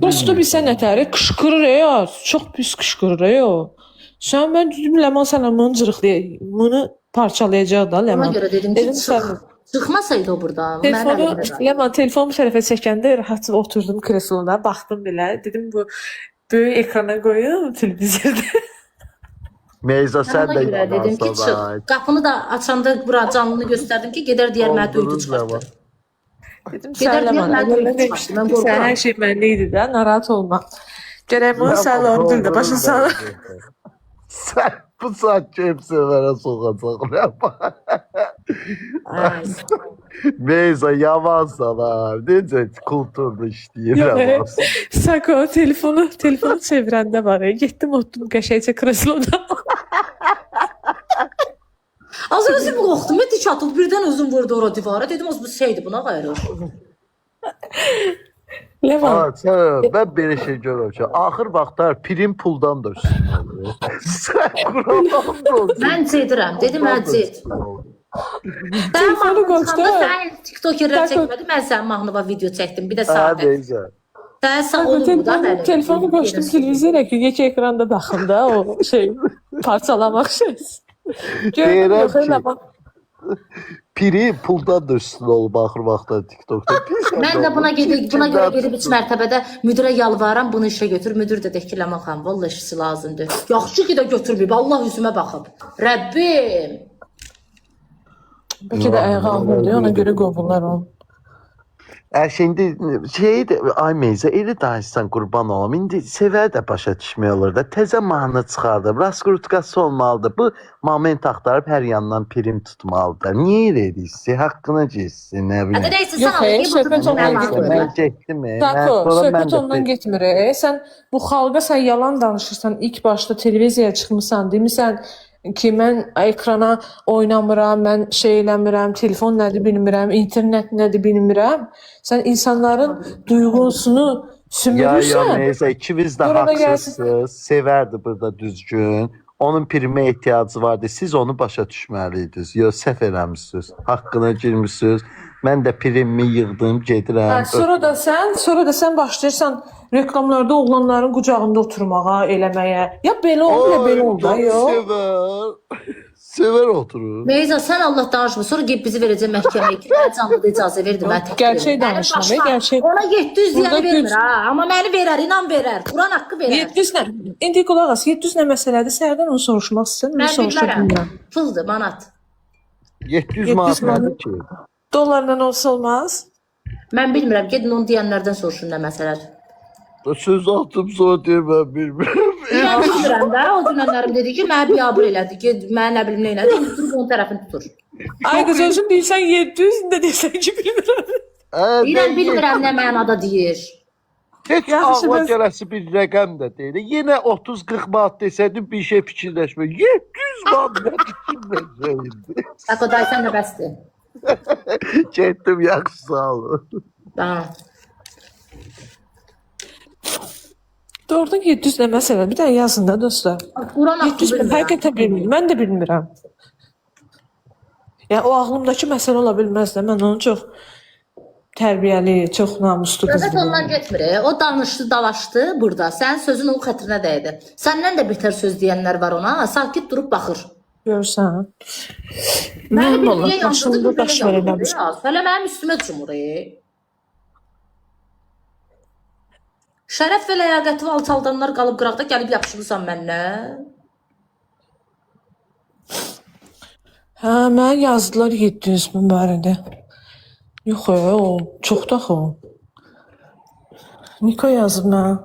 Dostu bilsə nətəri qışqırır ya, çox pis qışqırır ya. Sən mən dedim Ləman sənə bunu cırıqlayacaq, bunu parçalayacaq da Ona Ləman. görə dedim ki, Dedim sən çıxmasaydı o buradan. telefonu, Ləman telefonumu tərəfə çəkəndə rahat oturdum kreslona, baxdım belə, dedim bu böyük ekrana qoyum televizorda. Meyza sən də dedim ki, çıx. Qapını da açanda bura canlını göstərdim ki, gedər deyər mənə döydü çıxartdı. Dedim Gedər sən Ləman, deyər, mən mən demişdim ki, sən hər şey mənli idi də, narahat olma. Gərək bunu sən onu da başa sal. Sən bu saat kimsələrə soxacaq Ləman. Meyza yamansan ha. Necə kulturlu işləyir Ləman. Sako telefonu çevirəndə var. Getdim oturdum qəşəngcə kreslona. Az özüm qorxdum, dik atıb birdən özüm vurdu ora divara. Dedim az bu şeydi buna qayırır. Levan. Ben belə şey görmüşəm. Axır vaxtlar prim puldan da üstün olur. Sən Quran olsun. Mən cedirəm, dedim mən ced. Sən Telefonu mahnı qoşdu. çıxanda sən tiktokerlər Takı. çəkmədi, mən sənin mahnıva video çəkdim, bir də Hə, Sabit. deyəcəm. Sən sağ olun bu da mənim. Telefonu koştum televizyona ki geç ekranda bakın da o şey parçalamak şey. Deyirəm Yok, ki- öyle bak. Piri puldan da üstün olub axır vaxtlar TikTokda. Mən də buna görə gedib 3 mərtəbədə müdirə yalvaram, bunu işə götür. Müdir də ki, Ləman xanım, vallahi işisi lazımdır. Yaxşı ki də götürməyib, Allah üzümə baxıb. Rəbbim. Belki de ayağı almıyor ona göre qovurlar onu. Şimdi şeydi, ay Meyzə, elə danışsan qurban olam. İndi sevər də başa düşmək olur da. Təzə mahnı çıxardı. Raskrutkası olmalıdır. Bu moment axtarıb hər yandan prim tutmalıdır. Niyə elə edirsən? Haqqına geçsin, nə Hadi bilim. neyse Yox, sən al. söhbət ondan getmir. Mən getdim. Tako, söhbət ondan getmir. Sən bu xalqa sən yalan danışırsan. İlk başda televiziyaya çıxmısan, demisən ki, mən ekrana oynamıram, mən şey eləmirəm, telefon nədir bilmirəm, internet nədir bilmirəm. Sən insanların duyğusunu Ya sümürürsən. Meyzə, ikiniz də Burada haqsızsınız. Sevərdi burada düzgün. Onun primə ehtiyacı vardı. Siz onu başa düşməliydiniz. Yox, səhv eləmisiniz. Haqqına girmisiniz. Mən də primimi yığdım, gedirəm. Hə, sonra da sən başlayırsan reklamlarda oğlanların qucağında oturmağa, eləməyə. Ya belə oldu, ya belə oldu, Ay, yox. Sevər. Sevər oturur. Meyza sən Allah danışma. Sonra gelib bizi verəcək məhkəməyə ki, mən canlıda icazə verdim. Mən təkrar Gerçək verdim. Mənim danışma, başıma gerçək. Ona 700 Burada yəni vermir düz- ha. Amma məni verər, inan verər. Quran haqqı verər. 700 nə? İndi qulaq as, 700 nə məsələdir? Səhərdən onu soruşmaq istəyirəm, onu Mən soruşa bilmərəm. bilmirəm. Puldur, manat. 700 manat manat. nədir ki? Dollarla olsa olmaz. Mən bilmirəm. Gedin onu deyənlərdən soruşun nə məsələdir. Söz atım sonra deyir, mən bilmirəm. Mən bilmirəm də. O dünənlərim dedi ki, mənə biabır elədi. Ged, mənə nə bilim nə elədi. İndi durub onun tərəfini tutur. Ay qız özün deyirsən 700, indi də deyirsən ki, bilmirəm. Deyirəm, bilmirəm nə mənada deyir. Heç Yaxşı, ağla bəs- gələsi bir rəqəm də deyil. Yenə 30-40 manat desəydin bir şey fikirləşmə. 700 manat nə fikirləşəyindi? Bak o daysan da bəsdir. Getdim, yaxşı sağ olun. Tamam. Doğrudan 700 nə məsələ? Bir dənə yazın da dostlar. Quran haqqı 700 bilmirəm. həqiqətən bilmirəm. Mən də bilmirəm. Ya o ağlımdakı məsələ ola bilməz də. Mən onu çox tərbiyəli, çox namuslu qız Söhbət ondan bilirəm. getmir. O danışdı, dalaşdı burada. Sənin sözün onun xətrinə dəydi. Səndən də betər söz deyənlər var ona. Sakit durub baxır. Görürsən? Məni Mənim bir Allah niyə yandırdı, başımda bir daş belə var yandırdı eləmiş. ya. Hələ mənim üstümə cumur. Şərəf və ləyaqəti alçaldanlar qalıb qıraqda gəlib yapışırsan məndən. Hə, mənə yazdılar 700 bu barədə. Yox, o çox da o. Niko yazıb mənə.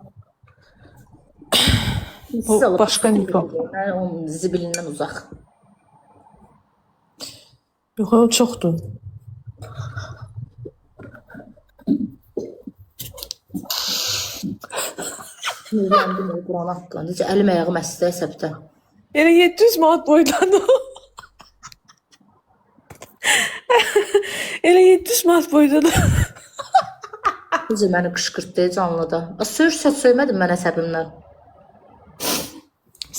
Bu başqa Niko. Mən onun zibilindən uzaq. Yox, o çoxdur. Sinirləndim o Quran haqqında. Necə əlim ayağım əsdi əsəbdə. Yəni 700 manat boydan o. Elə 700 manat boydan o. Necə məni qışqırtdı canlıda. Söz söymədim mən əsəbimdən.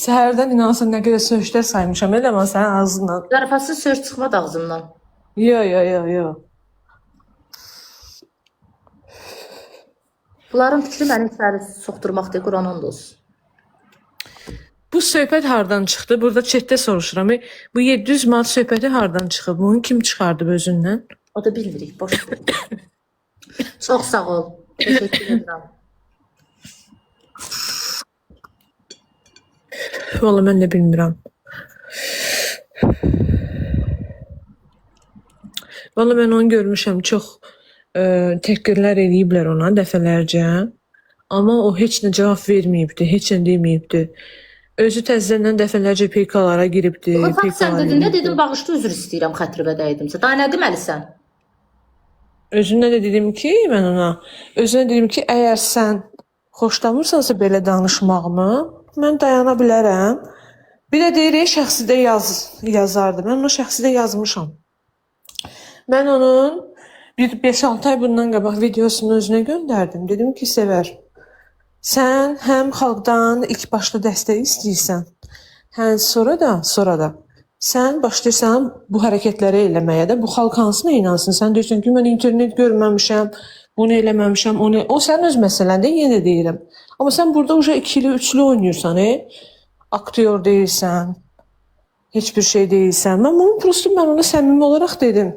Səhərdən inansan nə qədər söyüşlər saymışam, elə amma sənin ağzından. Zarafasız söz çıxmadı ağzımdan. Yo. Bunların fikri məni içəri soxdurmaqdır, Quran and olsun. Bu söhbət hardan çıxdı? Burada chatdə soruşuram. Bu 700 manat söhbəti hardan çıxıb? Bunu kim çıxardıb özündən? O da bilmirik, boş. Çox sağ ol. Təşəkkür edirəm. Vallahi mən də bilmirəm. Vallahi mən onu görmüşəm, çox təhqirlər eləyiblər ona dəfələrcə. Amma o heç nə cavab verməyibdi, heç nə deməyibdi. Özü təzədən dəfələrcə PK-lara giribdi. O fakt sən dedin, nə dedim, bağışla üzr istəyirəm xətribə dəydimsə. Daha nə deməlisən? Özünə də dedim ki, mən ona, özünə dedim ki, əgər sən xoşlamırsansa belə danışmağımı, mən dayana bilərəm. Bir də deyir, şəxsidə yazardı. Mən onu şəxsidə yazmışam. Mən onun Bir 5-6 ay bundan qabaq videosunu özünə göndərdim. Dedim ki, Sevər, sən həm xalqdan ilk başda dəstək istəyirsən, həm sonra da sən başlayırsan bu hərəkətləri eləməyə də, bu xalq hansına inansın? Sən deyirsən ki, mən internet görməmişəm, bunu eləməmişəm, onu. O sənin öz məsələndə, yenə deyirəm. Amma sən burada uje ikili, üçlü oynayırsan, aktyor deyilsən, heç bir şey deyilsən. Mən bunu prosto mən ona səmimi olaraq dedim.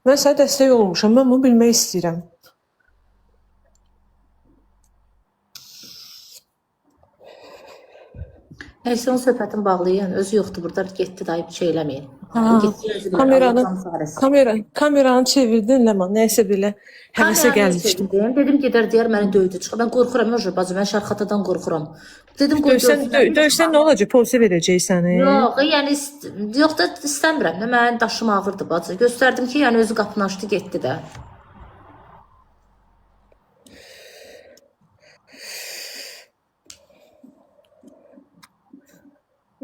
Mən sənə dəstək olmuşam, mən bunu bilmək istəyirəm. Neyse onun söhbətini bağlayın. Özü yoxdur burada. Getdi dayı bir şey eləməyin. Getdi özü bilir. Kameranı, Allah canı sağ eləsin. kameranı çevirdin Ləman, nəysə belə həvəsə Kameranı gəlmişdim. çevirdim. Dedim gedər deyər məni döydü. Çıxır. Ben qorxuram Yoxdur bacı. Ben şarxatadan qorxuram. Dedim qoy Döysən nə olacaq? Polisə verəcəksən. Yox, yəni yox da istəmirəm. Də mənim daşım ağırdı bacı. Göstərdim ki, yəni özü qapını açdı, getdi də.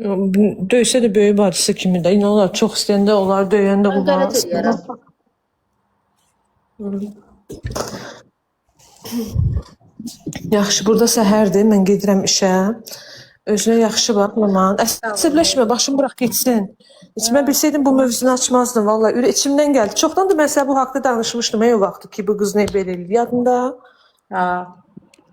Döysə də böyük bacısı kimi də. İnanırlar, çox istəyəndə onlar, döyəndə Mən qələt olmaz. eləyərəm. Yaxşı, burada səhərdir, mən gedirəm işə. Özünə yaxşı bax, Ləman. Əsəbləşmə, başım bıraq getsin. Heç mən bilsəydim bu mövzunu açmazdım, vallahi. İçimdən gəldi. Çoxdan da mən sənə bu haqda danışmışdım, o vaxtı ki, bu qız nə belə eləyir. Yadında? Ha.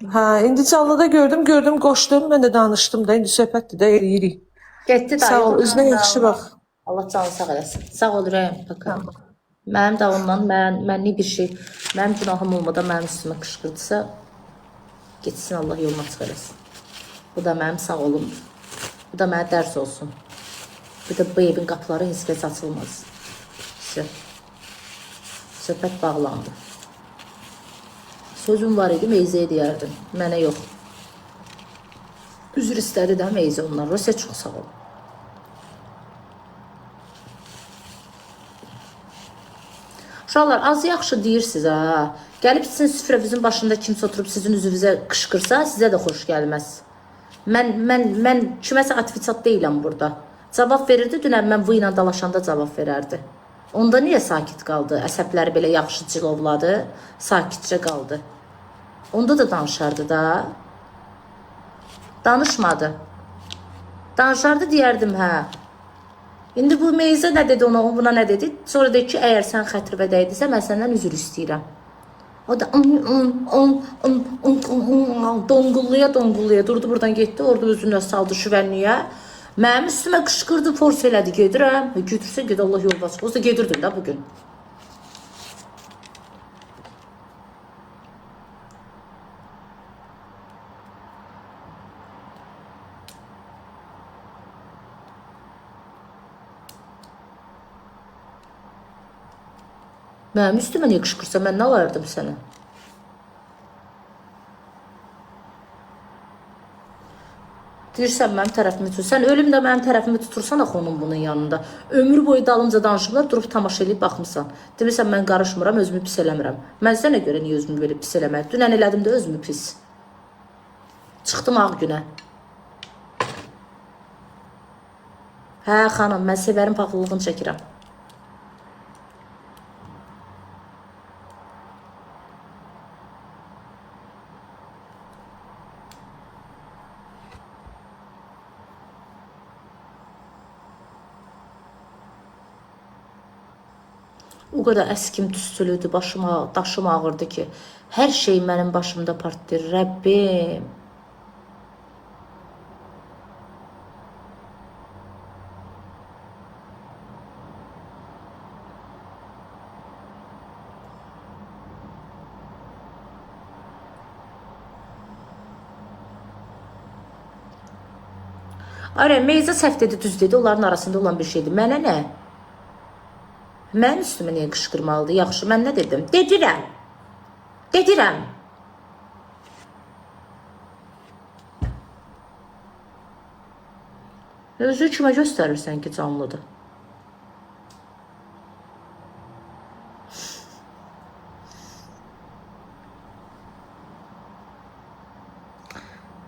Hə, indi canlıda gördüm, qoşdum, mən də danışdım da, indi söhbətdir də eləyirik. Getdi dayı. Sağ ol, özünə yaxşı bax. Allah canı sağ eləsin. Sağ ol ürəyim. Paka. Mənim də ondan mənlik bir şey, mənim günahım olmadan mənim üstümə qışqırdısa, getsin Allah yolunu açıq eləsin. Bu da mənim sağ olumdur. Bu da mənə dərs olsun. Bir də bu evin qapıları heç kəs açılmaz. Söhbət bağlandı. Sözüm var idi, Meyzəyə deyərdim. Mənə yox. Üzr istədi də Meyzə onlar. Rusiya çox sağ ol. Uşaqlar, az yaxşı deyirsiniz ha. Gəlib sizin süfrəvizin başında kimsə oturub sizin üzünüzə qışqırsa, sizə də xoş gəlməz. Mən kiməsə atviçat deyiləm burada. Cavab verirdi, dünən mən bu ilə dalaşanda cavab verərdi. Onda niyə sakit qaldı? Əsəbləri belə yaxşı cilovladı, sakitcə qaldı. Onda da danışardı da. Danışmadı. Danışardı deyərdim, hə. İndi bu Meyzə nə dedi ona, buna nə dedi? Sonra dedi ki, əgər sən xətribə dəydisə, mən səndən üzr istəyirəm. O da donqulluya durdu, buradan getdi, orada özünü saldı şüvənliyə. Mənim üstümə qışqırdı, force elədi, gedirəm. Götürsə ged, Allah yol açıq. Olsa gedirdin də bugün. Mənim üstümə niyə qışqırsa, mən nə alardım sənə? Deyirsən, mənim tərəfimi tutur. Sən ölümdə mənim tərəfimi tutursan axı onun bunun yanında. Ömür boyu dalımca danışıblar, durub tamaşa eləyib baxmısan. Demirsən, mən qarışmıram, özümü pis eləmirəm. Mən sənə görə niyə özümü belə pis eləməyəm? Dünən elədim də özümü pis. Çıxdım ağ günə. Hə, xanım, mən Sevərin paxıllığını çəkirəm. O qədər əskim tüstülüdü, daşım ağırdı ki, hər şey mənim başımda partlayır, Rəbbim. Araya Meyzə səhv dedi, düz dedi, onların arasında olan bir şeydir. Mənə nə? Mənim üstümə niyə qışqırmalıdır? Yaxşı, mən nə dedim? Dedirəm. Dedirəm. Özü kimə göstərirsən ki, canlıdır?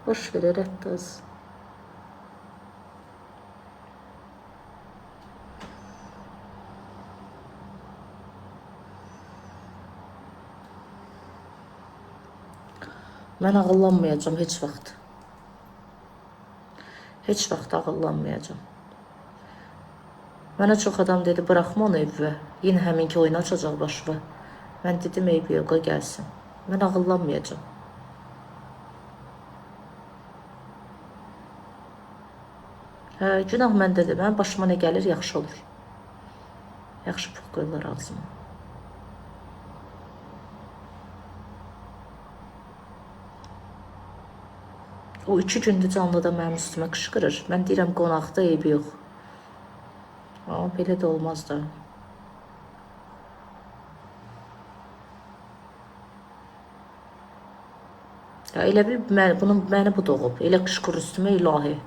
Boş ver, rəddaz. Mən ağıllanmayacağım heç vaxt. Heç vaxt ağıllanmayacağım. Mənə çox adam dedi, bıraxma onu evə. Yenə həminki oyunu açacaq başıma. Mən dedim, eybi yox, gəlsin. Mən ağıllanmayacağım. Hə, günah məndədir. Mənim başıma nə gəlir, yaxşı olur. Yaxşı pux qoyurlar ağzıma. O 2 gündür canlıda mənim üstümə qışqırır. Mən deyirəm, qonaqda eybi yox. Amma belə də olmaz da. Ya, elə bil, məni bu doğub. Elə qışqır üstümə, ilahi.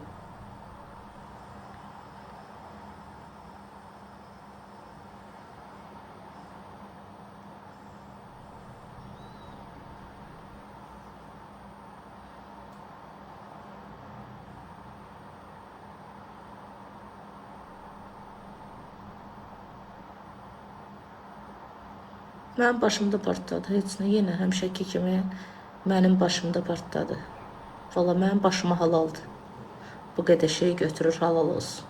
Mənim başımda partladı. Heç nə, yenə həmişəki kimi mənim başımda partladı. Valla mənim başıma halaldır. Bu qədər şey götürür, halal olsun.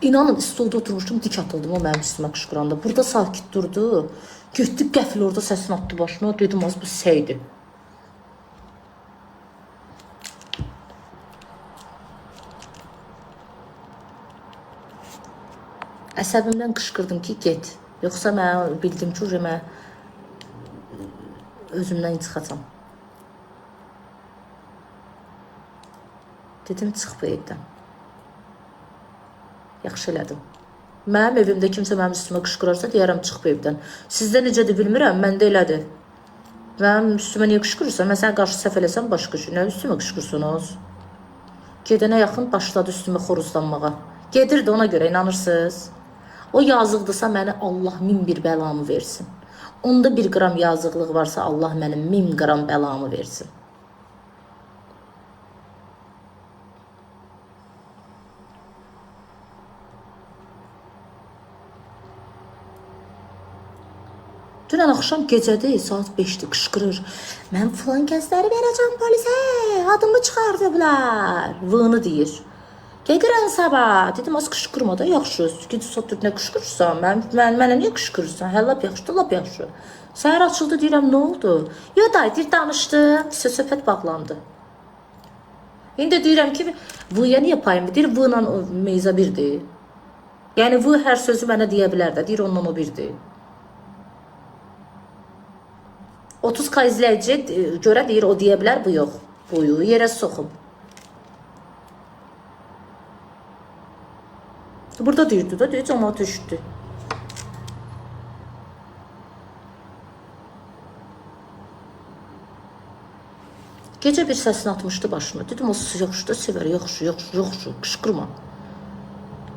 İnanın, stolda oturmuşdum, dik atıldım o mənim üstümə qışqıranda. Burada sakit durdu. Götdü, qəfil orada səsini attı başına. Dedim, az bu seydi. Əsəbimdən qışqırdım ki, get. Yoxsa mən bildim ki, mən özümdən çıxacam. Dedim, çıx bu evdən. Yaxşı elədim. Mənim evimdə kimsə mənim üstümə qışqırarsa, deyərəm, çıx bu evdən. Sizdə necədir bilmirəm, məndə elədir. Mənim üstümə niyə qışqırırsan? Mən sənə qarşı səhv eləsəm başqa şey. Nə üstümə qışqırsınız? Gedənə yaxın başladı üstümə xoruzlanmağa. Gedirdi, ona görə inanırsınız. O yazıqdırsa məni Allah 1000 bəlamı versin. Onda 1 qram yazıqlıq varsa Allah mənim 1000 qram bəlamı versin. Dünən axşam gecədir, saat 5-dir, qışqırır. Mən filan kəsləri verəcəm polisə, adımı çıxardıblar. Vığını deyir. Gedirəm sabah. Dedim, az qışqırma da, yaxşı. Gidib sotur, nə qışqırırsan? Mənə niyə qışqırırsan? Hə, lap yaxşıdır, lap yaxşı. Səhər açıldı, deyirəm, nə oldu? Yo, dayı, deyir, danışdım. Söhbət bağlandı. İndi deyirəm ki, V'ya niyə payım? Deyir, V'la meyza birdir. Yəni, V hər sözü mənə deyə bilər də. Deyir, ondan o birdir. 30K izləyici görə deyir, o deyə bilər, bu yox. Buyu yerə soxub. Burada deyirdi da, deyir, cəmaat eşitdi. Gecə bir səsini atmışdı başına. Dedim, o yaxşı da sevər, yaxşı, qışqırma.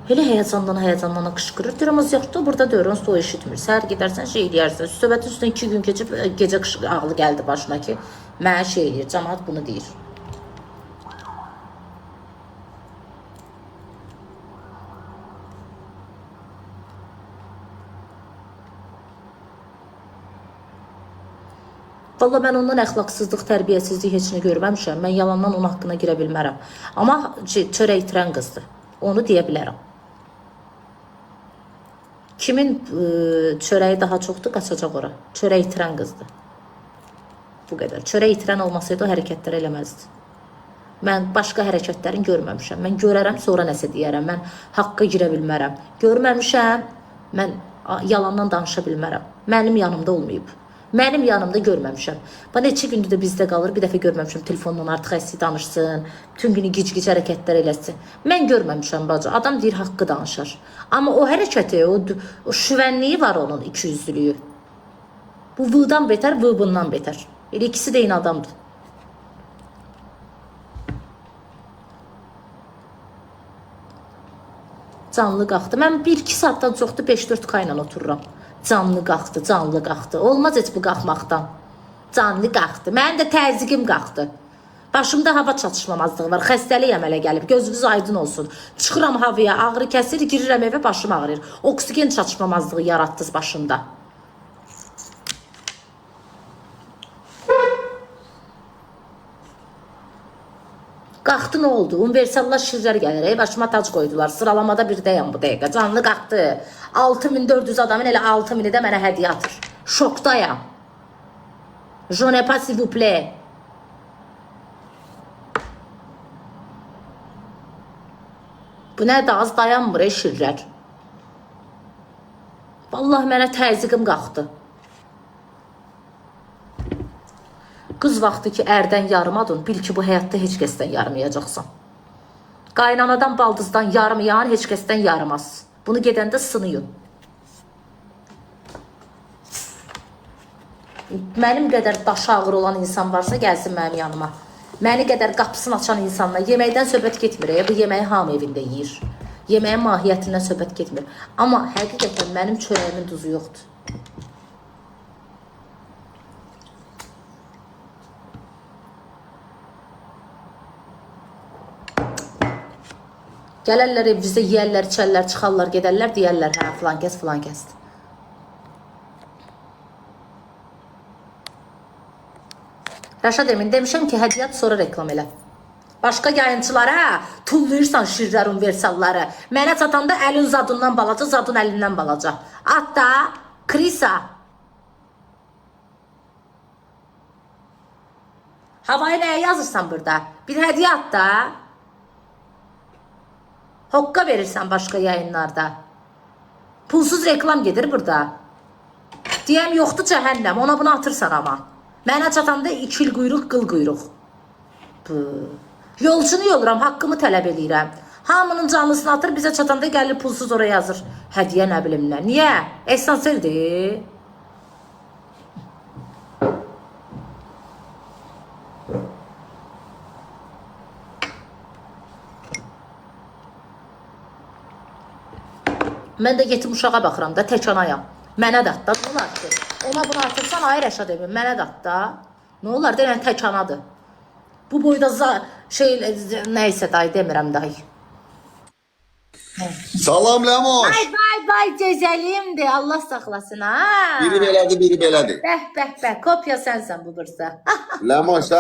Elə həyəcandan qışqırır. Deyirəm, az yaxşı da, burada deyir, onsuz o eşitmir. Səhər gedərsən, şey eləyərsən. Söhbətin üstündən 2 gün keçib, gecə ağlı gəldi başına ki, mənə şey eləyir, cəmaat bunu deyir. Valla mən ondan əxlaqsızlıq, tərbiyəsizlik heç nə görməmişəm. Mən yalandan onun haqqına girə bilmərəm. Amma çörək itirən qızdır. Onu deyə bilərəm. Kimin çörəyi daha çoxdur, qaçacaq ora. Çörək itirən qızdır. Bu qədər. Çörək itirən olmasaydı o hərəkətlər eləməzdi. Mən başqa hərəkətlərini görməmişəm. Mən görərəm, sonra nəsə deyərəm. Mən haqqa girə bilmərəm. Görməmişəm, mən yalandan danışa bilmərəm. Mənim yanımda olmayıb. Mənim yanımda görməmişəm. Bana neçə gündür də bizdə qalır, bir dəfə görməmişəm telefonla artıq əsi danışsın, bütün günü gic-gic hərəkətlər eləsin. Mən görməmişəm bacı, adam deyir haqqı danışır. Amma o hərəkəti, o şüvənliyi var onun, ikiyüzlülüyü. Bu vıdan betər, vı bundan betər. Elə ikisi də eyni adamdır. Canlı qalxdı. Mən 1-2 saatdan çoxdur 5-4K ilə otururam. Canlı qalxdı. Olmaz heç bu qalxmaqdan. Canlı qalxdı. Mənim də təzyiqim qalxdı. Başımda hava çatışmamazlığı var. Xəstəlik əmələ gəlib. Gözünüz aydın olsun. Çıxıram havaya, ağrı kəsir, girirəm evə, başım ağrıyır. Oksigen çatışmamazlığı yaratdınız başımda. Qalxdı nə oldu? Universallar şirlər gəlir. Başıma tac qoydular. Sıralamada birdəyəm bu dəqiqə. Canlı qalxdı. 6400 adamın elə 6000-i də mənə hədiyyə atır. Şokdayam. Je n'ai pas s'il vous plaît. Bu nədir? Az dayanmır şirlər. Vallahi mənə təzyiqim qalxdı. Qız vaxtı ki, ərdən yarımadın, bil ki, bu həyatda heç kəsdən yarımayacaqsan. Qaynanadan, baldızdan yarımayan heç kəsdən yarımaz. Bunu gedəndə sınıyın. Mənim qədər daşı ağır olan insan varsa, gəlsin mənim yanıma. Məni qədər qapısını açan insanla yeməkdən söhbət getmir. Bu yeməyi hamı evində yeyir. Yeməyin mahiyyətindən söhbət getmir. Amma həqiqətən mənim çörəyimin duzu yoxdur. Gələrlər evimizdə yeyərlər, içərlər, çıxarlar, gedərlər, deyərlər, hə, filan kəs, filan kəsdir. Rəşad Emin, demişəm ki, hədiyyat sonra reklam elə. Başqa yayıncılara tullayırsan şirlər, universalları. Mənə çatanda əlin zadından balaca, zadın əlindən balaca. Hatta, Krisa. Havayı nəyə yazırsan burada? Bir hədiyyə at da. Hokka verirsən başqa yayınlarda. Pulsuz reklam gedir burada. Deyəm, yoxdur cəhənnəm, ona bunu atırsan ama. Mənə çatanda ikil quyruq, qıl quyruq. Yolcunu yoluram, haqqımı tələb eləyirəm. Hamının canlısını atır, bizə çatanda gəlir pulsuz oraya yazır. Hədiyyə nə bilim nə. Niyə? Esanseldir. Mən də getim uşağa baxıram da, tək anayam. Mənə də atda, nə olar ki? Ona bunu atırsan, ay Rəşad Emin, mənə də atda. Nə olar, deyən tək anadır. Bu boyda nəysə dayı, demirəm dayı. Salam Ləmoş. Bay, gözəlimdir, Allah saxlasın, ha. Biri belədir, biri belədir. Bəh, kopya sənsən bu bursa. Ləmoş,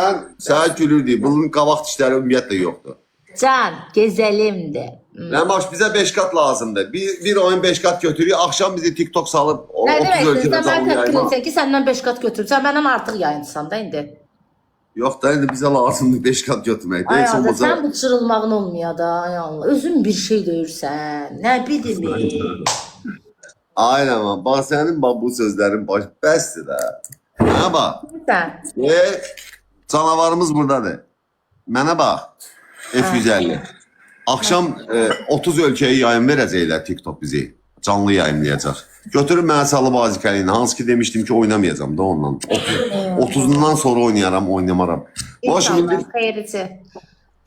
sən gülürdük. Bunun qabaq dişləri ümumiyyətlə yoxdur. Can, gözəlimdir. Ləmoş, bizə 5 qat lazımdır. Bir oyun 5 qat götürüyor, axşam bizi TikTok salıb Nə 30 deməksin, ölkədə sən canlı mən yayma. təqdim ki, səndən 5 qat götürürsən, məndən artıq yayıncısan da indi. Yox da, indi bizə lazımdır 5 qat götürmək. Ay Deyilsə adı, olmaz. sən bu çırılmağın olmuyor da, ay Allah. Özün bir şey deyirsən, nə bilim. Ay Ləman, bax sənin bu sözlərin bəsdir də. Mənə bax, Sən, canavarımız buradadır. Mənə bax, F150. Akşam 30 ölkəyə yayın verəcəklər TikTok bizi. Canlı yayınlayacaq. Götürüb mənə salıb azikəliyini. Hansı ki demişdim ki oynamayacağım da ondan. 30'undan sonra oynayaram, oynamaram. Bax indi inşallah, xeyirci.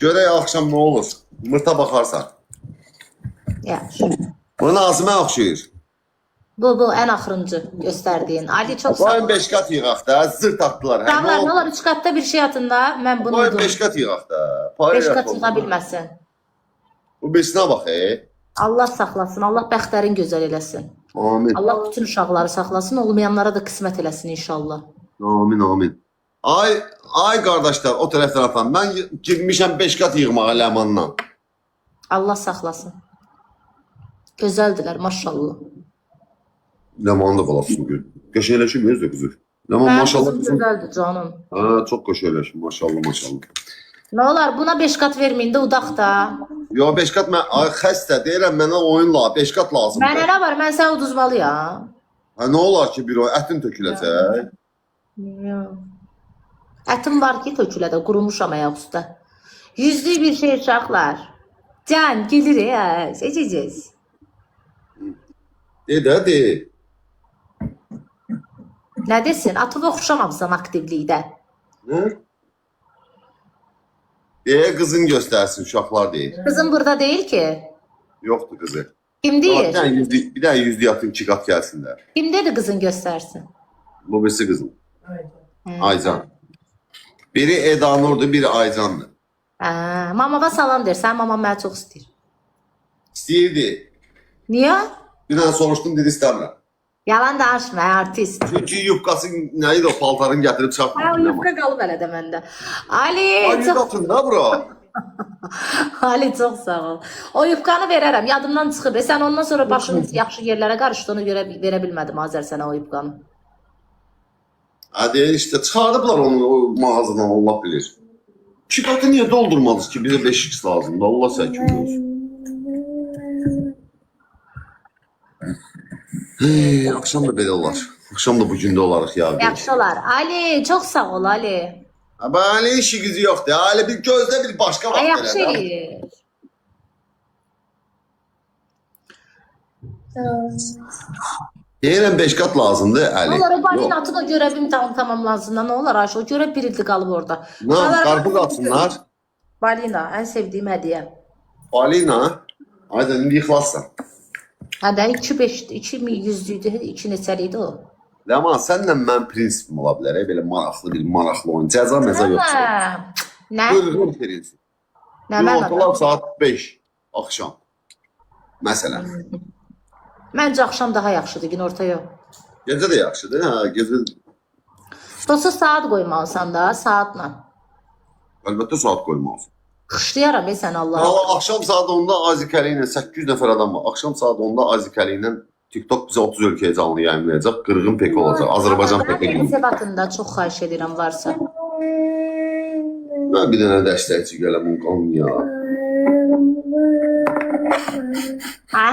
görək axşam nə olur. Mırta baxarsan. Yaxşı. Bu Nazimə oxşuyur. Bu ən axırıncı göstərdiyin. Ali çox sağ Qoyun ol. 5 qat yığaq da, zırt atdılar. Sağlar, nə olar 3 qatda bir şey atın da, mən bunu Qoyun udum. 5 qat yığaq da. 5 qat çıxa bilməsin. Bu besinə bax, Allah saxlasın, Allah bəxtlərin gözəl eləsin. Amin. Allah bütün uşaqları saxlasın, olmayanlara da qismət eləsin inşallah. Amin, amin. Ay qardaşlar, o tərəfdən atan. Mən girmişəm 5 qat yığmağa Ləmandan. Allah saxlasın. Gözəldilər, maşallah. Ləman da qalasın gör. Qəşəngləşib özü də qızır. Ləman maşallah Qızım qızım. gözəldir canım. Ha, çox qəşəngləşib. Maşallah, maşallah. Nə olar, buna 5 qat verməyin də udaq da. Yo 5 qat mən xəstə deyirəm, mənə oyunla 5 qat lazımdır. Mənə nə var, mən səni uduzmalıyam. Ha, nə olar ki bir o ətin töküləcək? Ətim var ki, tökülədə, qurumuşam ayaq üstə. Yüzlük bir şey uşaqlar. Can, gelir ya, seçeceğiz. De. Nə desin, atıb oxşamamsan aktivlikdə. Hı? Qızın göstərsin, uşaqlar deyir. Kızım burada değil ki. Yoxdur qızı. Kim değil? Bir dənə yüzlük atın 2 qat gəlsinlər. Kim dedi kızın göstersin? Bu birisi qızım. Aycan. Biri Eda Nur'dur, biri Aycan'dır. Mamama salam dersən, mamam mənə çox istəyir. İstəyirdi. Niyə? Bir dənə soruşdum, dedi istəmirəm. Yalan danışma, artist. Çünki yubqası nəydi o paltarını gətirib Ha, çarpmadı. yufka qalıb hələ də məndə. Ali, Ay, çox... atın da bura. Ali çox sağ ol. O yufkanı verərəm. Yadımdan çıxıb. Sən ondan sonra başın yaxşı yerlərə qarışdığını görə verə bilmədim Azər sənə o yufkanı. Hadi işte çıxardıblar onu o mağazadan Allah bilir. 2 qatı niye doldurmadınız ki? Bize 5x lazımdı. Allah səhkim olsun. Hey, akşam da belə olar. Akşam da bu gündə olarıq ya. Yaxşı olar. Ali, çox sağ ol Ali. Böyle işi gücü yoktu. Ali bir gözde bir başka vaxt Yaxşı elədi. eləyir. Deyirəm 5 qat lazımdı Ali. Onlar o Yox. balinatı da görevim tamamlansın. Ne olur Ayşe? O görev bir ildi qalıb orada. Ne qarpız atsınlar. Balina, ən sevdiyim hədiyyə. Alina. Haydi indi yıxılasın. Hə də 2.500 idi, 2 neçəli idi o. Ləman sənlə mən prinsipim ola bilər. Belə maraqlı oyun. Cəza məza yoxdur. Nə? Buyurun prinsip. Nə Ortalar mənada? saat 5 axşam. Məsələn. Məncə axşam daha yaxşıdır, gün orta yox. Gecə də yaxşıdır. Hə, gecə Dosta saat qoymalısan da, saatla. əlbəttə saat qoymalısın. Xışlayaram sən Allah. Valla axşam saat 10-da Azikəli ilə 800 nəfər adam var. Axşam saat 10-da Azikəli ilə TikTok bizə 30 ölkəyə canlı yayımlayacaq. Qırğın pek olacaq. Azərbaycan pek Mənim olacaq. haqqında çox xahiş edirəm varsa. Mən bir dənə dəstəkçi gələm qan ya. Ha?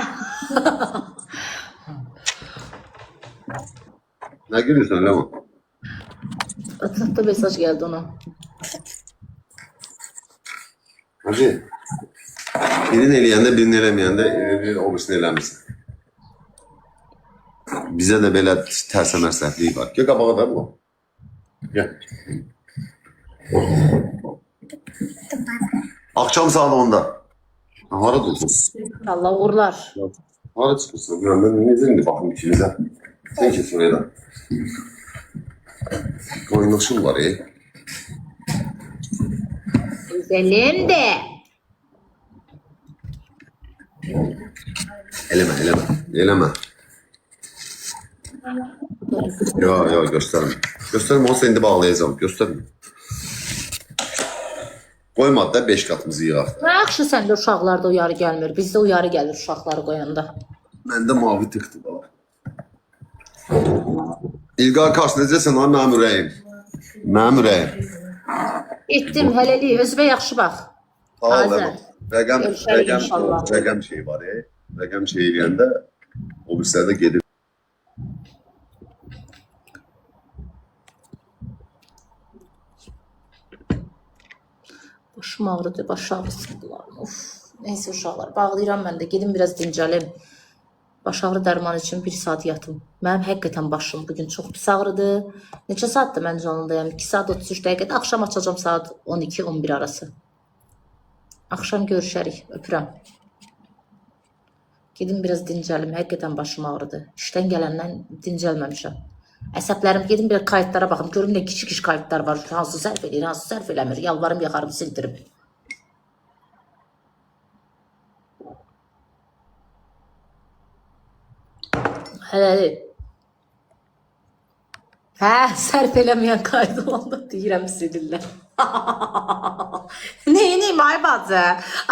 Nə gülürsən Ləman? WhatsApp'da mesaj gəldi ona. Hacı. Birini eləyəndə, birini eləməyəndə o birisini eləmirsən. Bizə də belə tərsə məsləhətlik var. Gəl qabağa da bu. Gəl. Akşam saat 10'da. Hara dursun? Allah uğurlar. Hara çıxırsan? Ben necə indi baxım ikimizə? Sən kesin elə. Oynaşım var Güzelim de. Eləmə. Yo, göstərmə. Göstərmə, olsa indi bağlayacağım. Göstərmə. Qoymadı da 5 qatımızı yığaq. Nə yaxşı səndə uşaqlarda uyarı gəlmir. Bizdə uyarı gəlir uşaqları qoyanda. Məndə mavi tıxtı var. İlqar Kars, necəsən ha mənim ürəyim? Mənim ürəyim. Etdim, hələlik, özünə yaxşı bax. Sağ ol, Azər. Ləman. Görüşərik inşallah. Rəqəm şey var, Rəqəm şey eləyəndə o birislər də gedir. Başım ağrıdı, baş ağrısı bunlar. Of. Neyse uşaqlar, bağlayıram mən də. Gedim biraz dincəlim. Baş ağrı dərmanı üçün 1 saat yatım. Mənim həqiqətən başım bugün çox pis ağrıdı. Neçə saatdır mən canındayım? 2 saat 33 dəqiqədə. Axşam açacağım saat 12-11 arası. Axşam görüşərik. Öpürəm. Gedim biraz dincəlim. Həqiqətən başım ağrıdı. İşdən gələndən dincəlməmişəm. Əsəblərim gedim bir kayıtlara baxım. Görüm nə kiçik kayıtlar var. Hansı sərf eləyir, hansı sərf eləmir. Yalvarım, yaxarım, sildirim. Hələli. Hə, sərf eləməyən kayıt olanda deyirəm silirlər. Neyim ay bacı?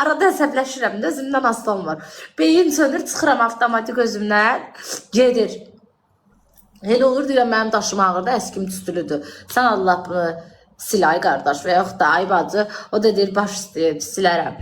Arada əsəbləşirəm də özümdən aslan var. Beyin sönür, çıxıram avtomatik özümdən. Gedir. Elə olur deyirəm, mənim daşım ağırda, əskim tüstülüdür. Sən Allah bunu sil ay qardaş və yaxud da ay bacı, o da deyir baş istəyir, silərəm.